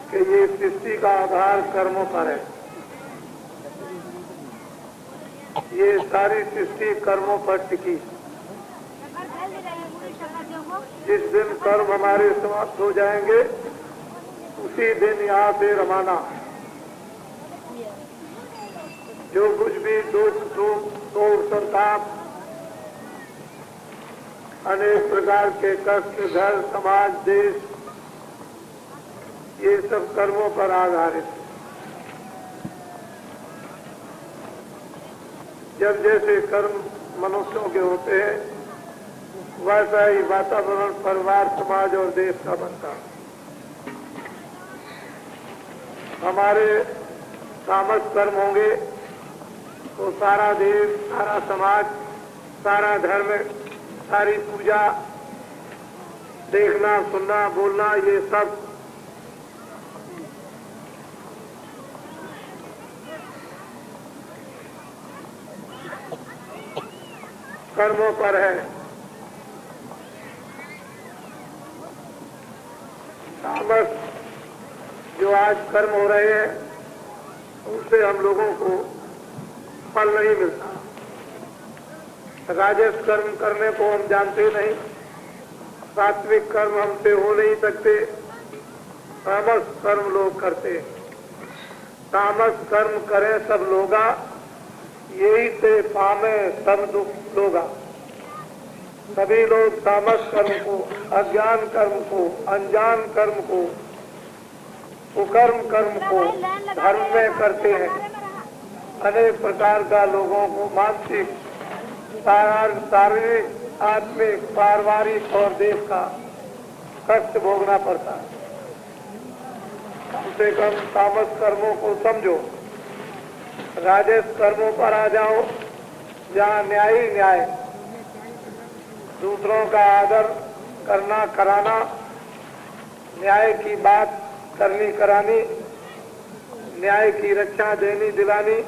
कि ये सृष्टि का आधार कर्मों पर है। ये सारी सृष्टि कर्मों पर टिकी। जिस दिन कर्म हमारे समाप्त हो जाएंगे उसी दिन यहाँ से रवाना। जो कुछ भी दुख सुख और संताप, अनेक प्रकार के कष्ट, घर, समाज, देश, ये सब कर्मों पर आधारित है। जब जैसे कर्म मनुष्यों के होते हैं वैसा ही वातावरण, परिवार, समाज और देश का बनता है। हमारे तामस कर्म होंगे तो सारा देश, सारा समाज, सारा धर्म, सारी पूजा, देखना, सुनना, बोलना, ये सब कर्मों पर है। तामस जो आज कर्म हो रहे हैं उनसे हम लोगों को फल नहीं मिलता। राजस कर्म करने को हम जानते नहीं, सात्विक कर्म हमसे हो नहीं सकते, तामस कर्म लोग करते। तामस कर्म करें सब लोगा, यही से पामे सब दुख लोगा। सभी लोग तामस कर्म को, अज्ञान कर्म को, अनजान कर्म को, कुकर्म कर्म को धर्म में करते हैं। अनेक प्रकार का लोगों को मानसिक, शारीरिक, आत्मिक, पारिवारिक और देश का कष्ट भोगना पड़ता है। कम से कम तामस कर्मों को समझो, राजस कर्मों पर आ जाओ जहाँ न्याय ही न्याय, दूसरों का आदर करना, कराना, न्याय की बात करनी, करानी, न्याय की रक्षा देनी, दिलानी।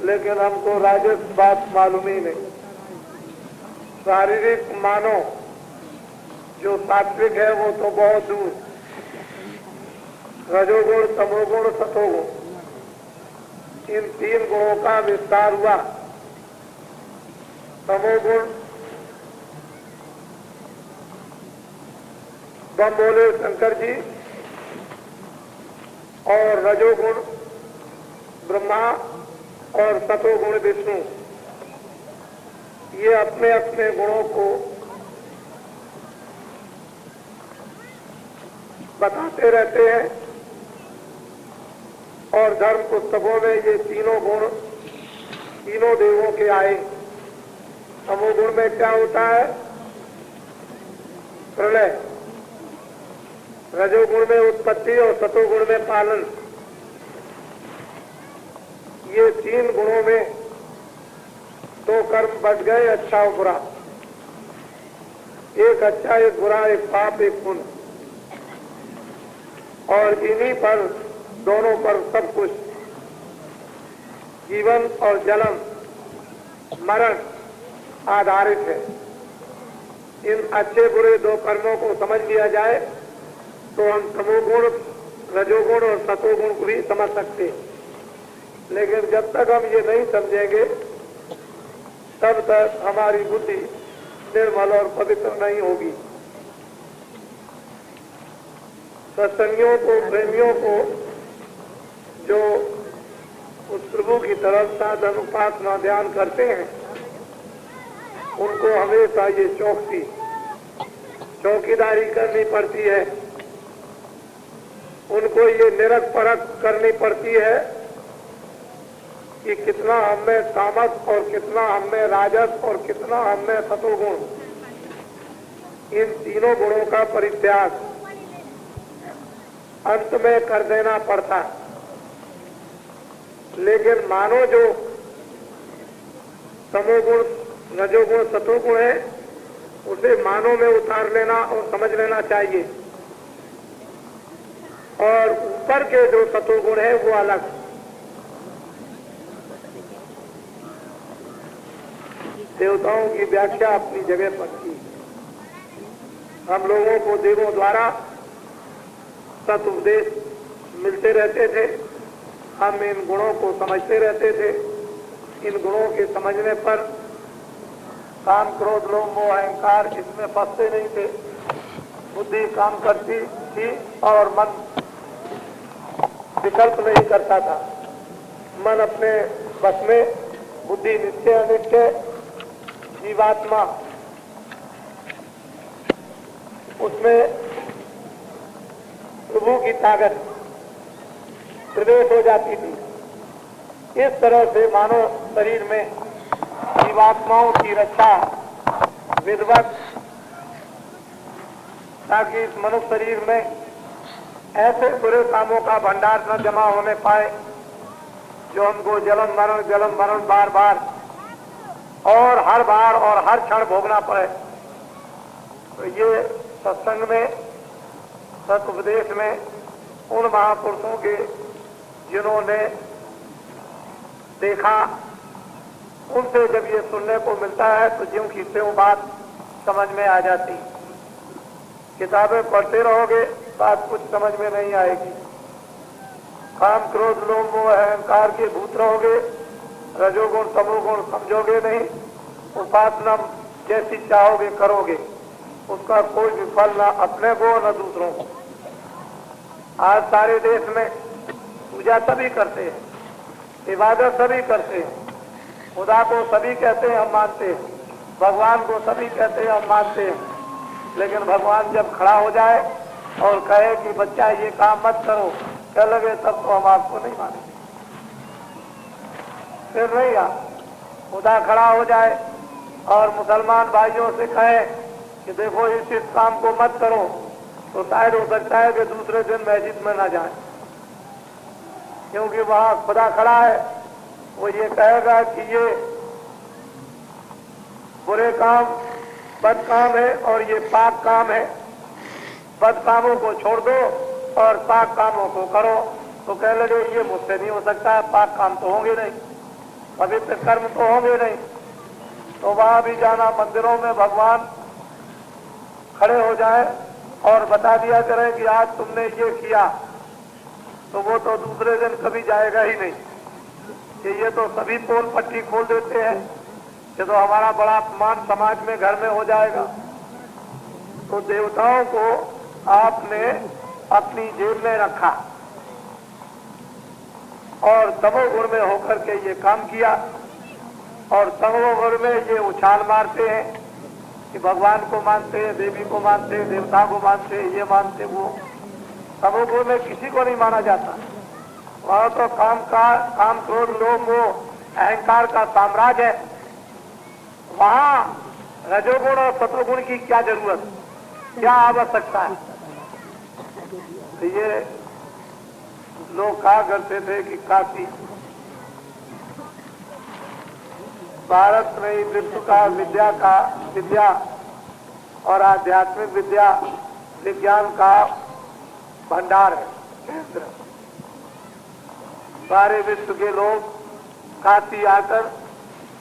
लेकिन हमको राजस बात मालूम ही नहीं। शारीरिक मानो जो सात्विक है वो तो बहुत दूर, रजोगुण, तमोगुण, सतोगुण, इन तीन गुणों का विस्तार हुआ। तमोगुण बम बोले शंकर जी, और रजोगुण ब्रह्मा और सतोगुण विष्णु, ये अपने अपने गुणों को बताते रहते हैं। और धर्म पुस्तकों में ये तीनों गुण तीनों देवों के आए। तमोगुण में क्या होता है? प्रलय। रजोगुण में उत्पत्ति और सतोगुण में पालन। ये तीन गुणों में दो कर्म बच गए, अच्छा और बुरा। एक अच्छा, एक बुरा, एक पाप, एक पुण्य। और इन्हीं पर, दोनों पर सब कुछ, जीवन और जन्म मरण आधारित है। इन अच्छे बुरे दो कर्मों को समझ लिया जाए तो हम तमोगुण, रजोगुण और सतोगुण को भी समझ सकते हैं। लेकिन जब तक हम ये नहीं समझेंगे तब तक हमारी बुद्धि निर्मल और पवित्र नहीं होगी। सत्संगियों को, प्रेमियों को जो उस प्रभु की तरफ साधन, उपासना, ध्यान करते हैं, उनको हमेशा ये चौकीदारी करनी पड़ती है। उनको ये निरख परख करनी पड़ती है कि कितना हमें तामस और कितना हमें राजस और कितना हमें सतोगुण, इन तीनों गुणों का परित्याग अंत में कर देना पड़ता है। लेकिन मानो जो तमोगुण, रजोगुण, सतोगुण है, उसे मानो में उतार लेना और समझ लेना चाहिए। और ऊपर के जो सतोगुण है वो अलग। देवताओं की व्याख्या अपनी जगह पर थी। हम लोगों को देवों द्वारा सत उपदेश मिलते रहते थे। हम इन गुणों को समझते रहते थे। इन गुणों के समझने पर काम, क्रोध, लोभ, मोह, अहंकार इसमें फंसते नहीं थे। बुद्धि काम करती थी और मन विकल्प नहीं करता था। मन अपने बस में, बुद्धि नित्य अनित्य, जीवात्मा उसमें प्रभु की ताकत प्रवेश हो जाती थी। इस तरह से मानव शरीर में जीवात्माओं की रक्षा विधिवत, ताकि इस मनुष्य शरीर में ऐसे बुरे कामों का भंडार न जमा होने पाए जो हमको जन्म मरण बार बार और हर बार और हर क्षण भोगना पड़े। तो ये सत्संग में, सत उपदेश में उन महापुरुषों के जिन्होंने देखा, उनसे जब ये सुनने को मिलता है तो ज्यों की त्यों बात समझ में आ जाती। किताबें पढ़ते रहोगे, बात कुछ समझ में नहीं आएगी। काम, क्रोध, लोभ, मोह, अहंकार के भूत रहोगे, रजोगुण, तमोगुण समझोगे नहीं, उपासना जैसी चाहोगे करोगे, उसका कोई भी फल ना अपने को न दूसरों को। आज सारे देश में पूजा सभी करते हैं, इबादत सभी करते हैं, खुदा को सभी कहते हैं हम मानते हैं, भगवान को सभी कहते हैं हम मानते हैं। लेकिन भगवान जब खड़ा हो जाए और कहे कि बच्चा ये काम मत करो, कह लगे तब तो हम आपको नहीं मानेंगे। फिर नहीं यार, खुदा खड़ा हो जाए और मुसलमान भाइयों से कहे कि देखो इस काम को मत करो, तो शायद हो सकता है कि दूसरे दिन मस्जिद में ना जाए, क्योंकि वहां खुदा खड़ा है। वो ये कहेगा कि ये बुरे काम, बद काम है और ये पाक काम है, बद कामों को छोड़ दो और पाक कामों को करो। तो कह लगे ये मुझसे नहीं हो सकता है, पाक काम तो होंगे नहीं, पवित्र कर्म तो होंगे नहीं। तो वहां भी जाना, मंदिरों में भगवान खड़े हो जाए और बता दिया करें कि आज तुमने ये किया, तो वो तो दूसरे दिन कभी जाएगा ही नहीं। कि ये तो सभी पोल पट्टी खोल देते हैं, ये तो हमारा बड़ा अपमान समाज में, घर में हो जाएगा। तो देवताओं को आपने अपनी जेब में रखा और तमोगुण में होकर के ये काम किया। और तमोगुण में ये उछाल मारते हैं कि भगवान को मानते हैं, देवी को मानते हैं, देवता को मानते हैं, ये मानते वो। तमोगुण में किसी को नहीं माना जाता। वह तो काम, क्रोध, लोभ, मोह, अहंकार का साम्राज्य है। वहां रजोगुण और सतोगुण की क्या जरूरत, क्या आवश्यकता है। तो ये लोग कहा करते थे कि काशी भारत में ही विश्व का विद्या और आध्यात्मिक विद्या विज्ञान का भंडार है, केंद्र। सारे विश्व के लोग काशी आकर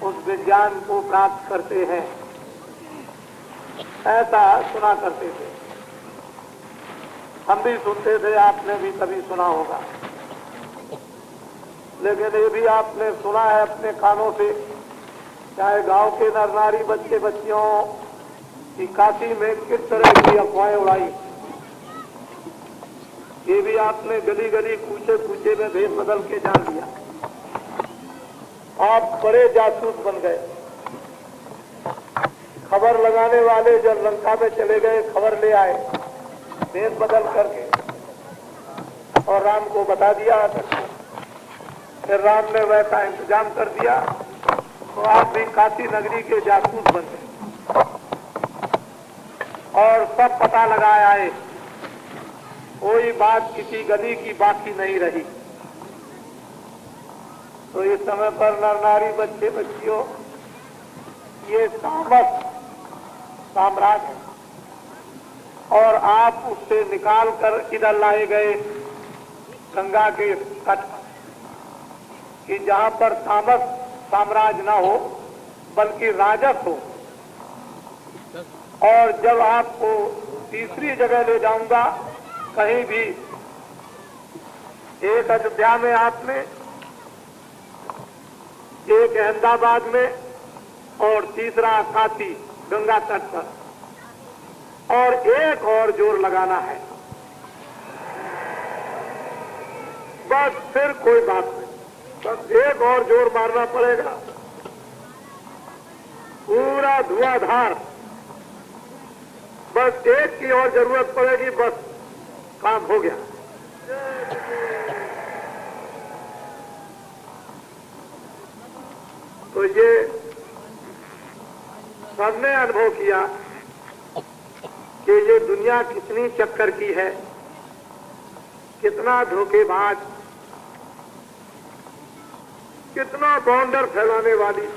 उस विज्ञान को प्राप्त करते हैं, ऐसा सुना करते थे। हम भी सुनते थे, आपने भी कभी सुना होगा। लेकिन ये भी आपने सुना है अपने कानों से, चाहे गांव के नर नारी बच्चे बच्चियों की काशी में किस तरह की अफवाहें उड़ाई। ये भी आपने गली गली कूचे कूचे में भेद बदल के जान लिया। आप बड़े जासूस बन गए। खबर लगाने वाले जब लंका में चले गए, खबर ले आए भेद बदल करके और राम को बता दिया। फिर राम ने वैसा इंतजाम कर दिया तो आप भी काशी नगरी के जासूस बन गए और सब पता लगाए आए। कोई बात किसी गली की बाकी नहीं रही। तो इस समय पर नर नारी बच्चे बच्चियों, ये तामस साम्राज्य है और आप उससे निकाल कर इधर लाए गए गंगा के तट पर, कि जहां पर तामस साम्राज्य ना हो बल्कि राजस हो। और जब आपको तीसरी जगह ले जाऊंगा, कहीं भी एक अयोध्या में आपने, एक अहमदाबाद में और तीसरा काशी गंगा तट पर, और एक और जोर लगाना है। बस फिर कोई बात नहीं, बस एक और जोर मारना पड़ेगा। पूरा धुआंधार, बस एक की और जरूरत पड़ेगी, बस काम हो गया। तो ये सबने अनुभव किया कि ये दुनिया कितनी चक्कर की है, कितना धोखेबाज, कितना बाउंडर फैलाने वाली,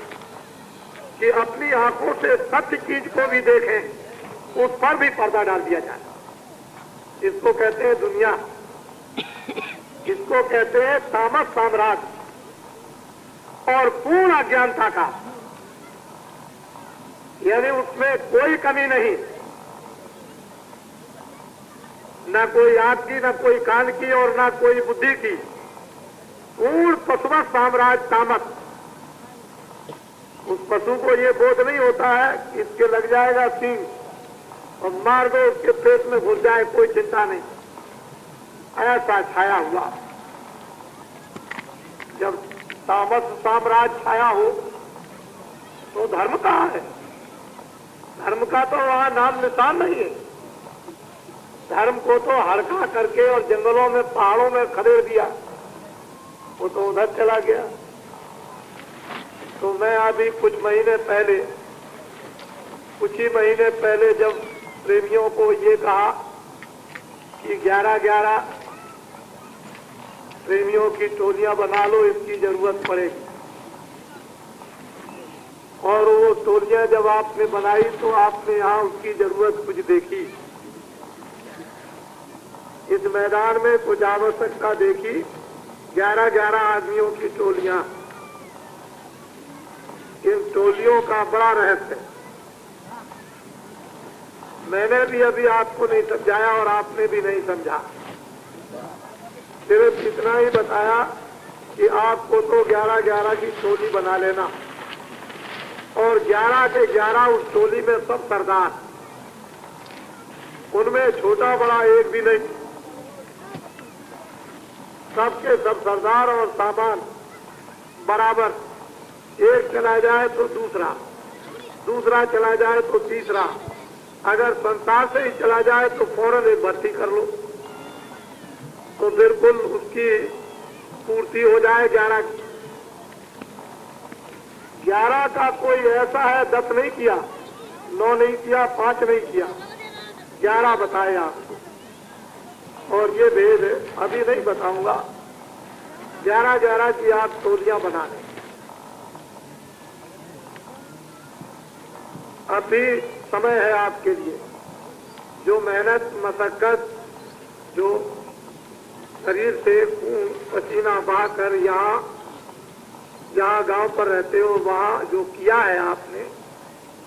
कि अपनी आंखों से सत्य चीज को भी देखें, उस पर भी पर्दा डाल दिया जाए। इसको कहते हैं दुनिया, इसको कहते हैं तामस साम्राज्य और पूर्ण अज्ञानता का, यानी उसमें कोई कमी नहीं, न कोई आंख की, न कोई कान की और न कोई बुद्धि की। पूर्ण पशुवत साम्राज्य तामस। उस पशु को ये बोध नहीं होता है कि इसके लग जाएगा सींग और मार दो, उसके पेट में घुस जाए, कोई चिंता नहीं। ऐसा छाया हुआ। जब तामस साम्राज्य छाया हो तो धर्म कहाँ है? धर्म का तो वहां नाम निशान नहीं है। धर्म को तो हड़का करके और जंगलों में पहाड़ों में खदेड़ दिया, वो तो उधर चला गया। तो मैं अभी कुछ ही महीने पहले जब प्रेमियों को ये कहा कि 11-11 प्रेमियों की टोलियां बना लो, इसकी जरूरत पड़ेगी। और वो टोलियां जब आपने बनाई तो आपने यहाँ उसकी जरूरत कुछ देखी। इस मैदान में कुछ आवश्यकता देखी। 11-11 आदमियों की टोलियां, इन टोलियों का बड़ा रहस्य है। मैंने भी अभी आपको नहीं समझाया और आपने भी नहीं समझा। सिर्फ इतना ही बताया कि आपको तो 11-11 की टोली बना लेना और 11 के 11 उस टोली में सब सरदार, उनमें छोटा बड़ा एक भी नहीं, सबके सब सरदार और सामान बराबर। एक चला जाए तो दूसरा, दूसरा चला जाए तो तीसरा, अगर संसार से ही चला जाए तो फौरन एक भर्ती कर लो, तो बिल्कुल उसकी पूर्ति हो जाए 11 की। 11 का कोई ऐसा है 10 नहीं किया, 9 नहीं किया, 5 नहीं किया, 11 बताए आपको। और ये भेद अभी नहीं बताऊंगा। 11-11 की आप टोलियां बना लें। अभी समय है आपके लिए। जो मेहनत मशक्कत, जो शरीर से खून पसीना बहाकर जहाँ गांव पर रहते हो वहाँ जो किया है आपने,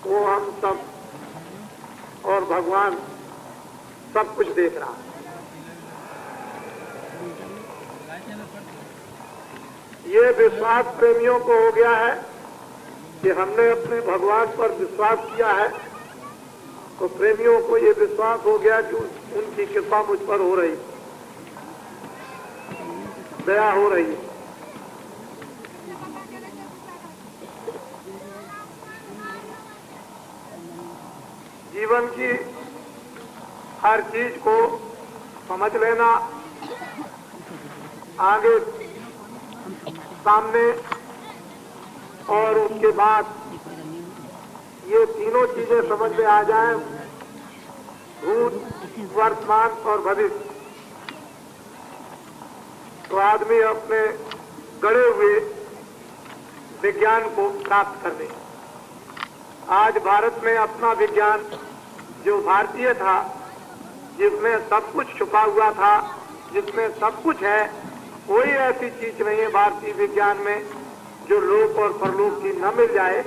वो हम सब और भगवान सब कुछ देख रहा है। ये विश्वास प्रेमियों को हो गया है कि हमने अपने भगवान पर विश्वास किया है, तो प्रेमियों को ये विश्वास हो गया कि उनकी कृपा मुझ पर हो रही, दया हो रही है। जीवन की हर चीज को समझ लेना, आगे सामने, और उसके बाद ये तीनों चीजें समझ में आ जाएं, भूत, वर्तमान और भविष्य, तो आदमी अपने गड़े हुए विज्ञान को प्राप्त कर ले। आज भारत में अपना विज्ञान जो भारतीय था, जिसमें सब कुछ छुपा हुआ था, जिसमें सब कुछ है, कोई ऐसी चीज नहीं है भारतीय विज्ञान में जो लोक और परलोक की न मिल जाए,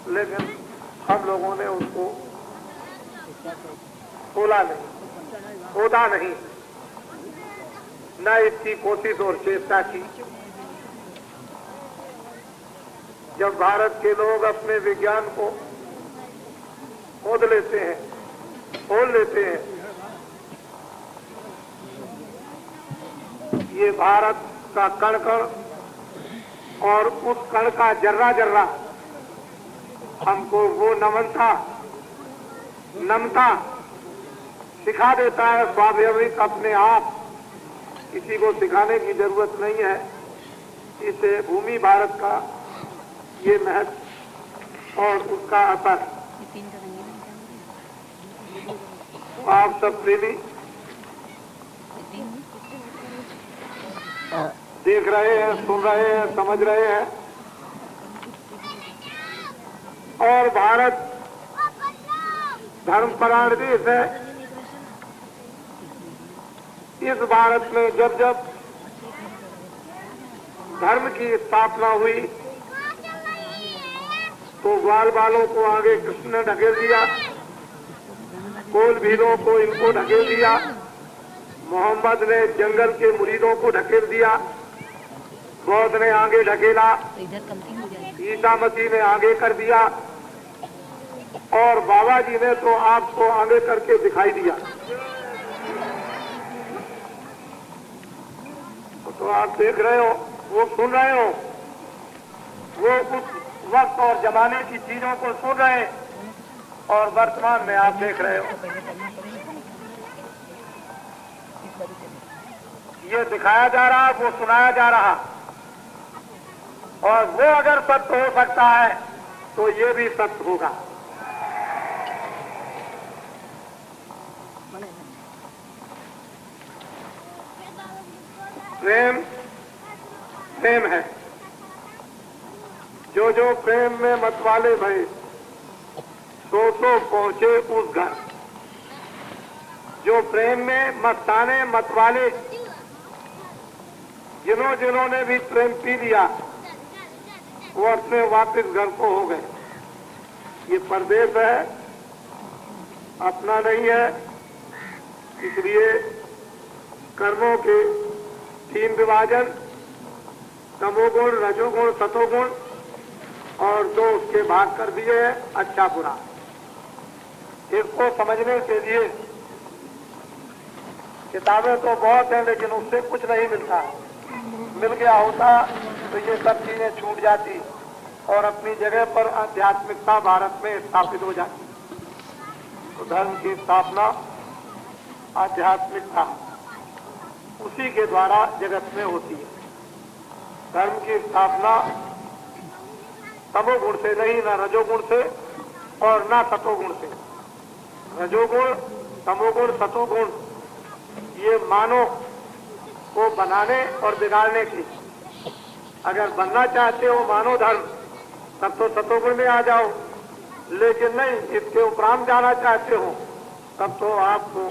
लेकिन हम लोगों ने उसको खोला नहीं, खोदा नहीं, न इसकी कोशिश और चेष्टा की। जब भारत के लोग अपने विज्ञान को खोद लेते हैं, खोल लेते हैं, ये भारत का कण कण और उस कण का जर्रा जर्रा हमको वो नमता सिखा देता है, स्वाभाविक अपने आप, किसी को सिखाने की जरूरत नहीं है। इसे भूमि भारत का ये महत्व और उसका असर आप सब प्रेमी देख रहे हैं, सुन रहे हैं, समझ रहे हैं। और भारत धर्मपरायण देश है। इस भारत में जब जब धर्म की स्थापना हुई तो ग्वाल बालों को आगे कृष्ण ने ढकेल दिया, कोल भीलों को इनको ढकेल दिया, मोहम्मद ने जंगल के मुरीदों को ढकेल दिया, बौद्ध ने आगे ढकेला, ईसा मसीह ने आगे कर दिया, और बाबा जी ने तो आपको आगे करके दिखाई दिया। तो आप देख रहे हो, वो सुन रहे हो, वो उस वक्त और जमाने की चीजों को सुन रहे हैं, और वर्तमान में आप देख रहे हो। ये दिखाया जा रहा, वो सुनाया जा रहा, और वो अगर सत्य हो सकता है तो ये भी सत्य होगा। प्रेम प्रेम है। जो जो प्रेम में मतवाले भये सो पहुंचे उस घर। जो प्रेम में मस्ताने मतवाले, जिन्होंने भी प्रेम पी लिया वो अपने वापस घर को हो गए। ये परदेश है, अपना नहीं है। इसलिए कर्मों के 3 विभाजन, तमोगुण, रजोगुण, सतोगुण, और 2 उसके भाग कर दिए हैं, अच्छा बुरा। इसको समझने के लिए किताबें तो बहुत हैं, लेकिन उससे कुछ नहीं मिलता। मिल गया होता तो ये सब चीजें छूट जाती और अपनी जगह पर आध्यात्मिकता भारत में स्थापित हो जाती। तो धर्म की स्थापना आध्यात्मिकता उसी के द्वारा जगत में होती है। धर्म की स्थापना तमोगुण से नहीं, न रजोगुण से और न सतोगुण से। रजोगुण, तमोगुण, सतोगुण ये मानव को बनाने और बिगाड़ने की। अगर बनना चाहते हो मानव धर्म, तब तो सतोगुण में आ जाओ, लेकिन नहीं इसके उपरांत जाना चाहते हो तब तो आपको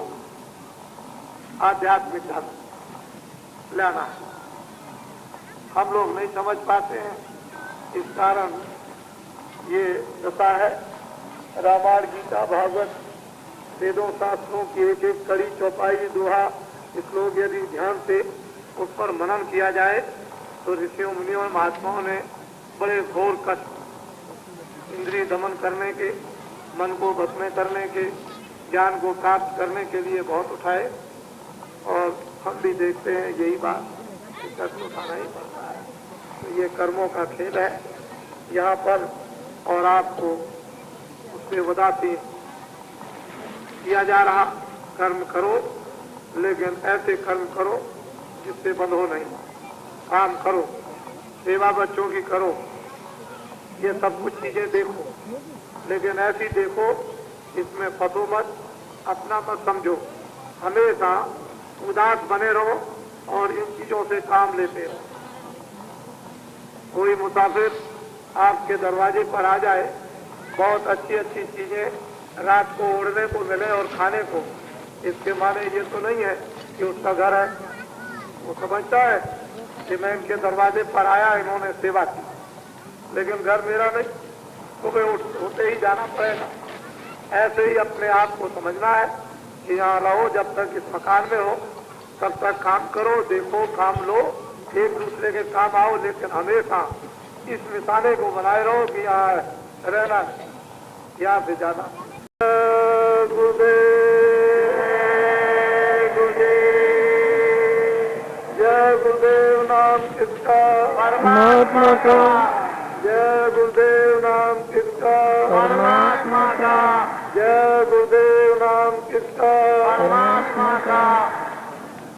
आध्यात्मिक धर्म लेना है। हम लोग नहीं समझ पाते हैं, इस कारण ये दशा है। रामायण, गीता, भागवत, वेदों, शास्त्रों की एक एक कड़ी, चौपाई, दोहा, श्लोक यदि ध्यान से उस पर मनन किया जाए तो ऋषियों, मुनियों, महात्माओं ने बड़े घोर कष्ट इंद्रिय दमन करने के, मन को भस्म करने के, ज्ञान को प्राप्त करने के लिए बहुत उठाए। और हम भी देखते हैं यही बात, कष्ट उठाना ही पड़ता है। तो ये कर्मों का खेल है यहाँ पर, और आपको उससे वदाती किया जा रहा। कर्म करो, लेकिन ऐसे कर्म करो जिससे बंधो नहीं। काम करो, सेवा बच्चों की करो, ये सब कुछ चीजें देखो, लेकिन ऐसी देखो इसमें फंसो मत, अपना मत समझो। हमेशा उदास बने रहो और इन चीजों से काम लेते रहो। कोई मुसाफिर आपके दरवाजे पर आ जाए, बहुत अच्छी अच्छी चीजें रात को ओढ़ने को मिले और खाने को, इसके माने ये तो नहीं है कि उसका घर है। वो समझता है कि मैं इनके दरवाजे पर आया, इन्होंने सेवा की, लेकिन घर मेरा नहीं, सुबह उठते ही जाना पड़ेगा। ऐसे ही अपने आप को समझना है कि यहाँ रहो, जब तक इस मकान में हो तब तक काम करो, देखो, काम लो, एक दूसरे के काम आओ, लेकिन हमेशा इस निशाने को बनाए रहो कि यहाँ रहना, यहाँ से जाना। जय गुरुदेव नाम किसका? परमात्मा का। जय गुरुदेव नाम किसका? परमात्मा का।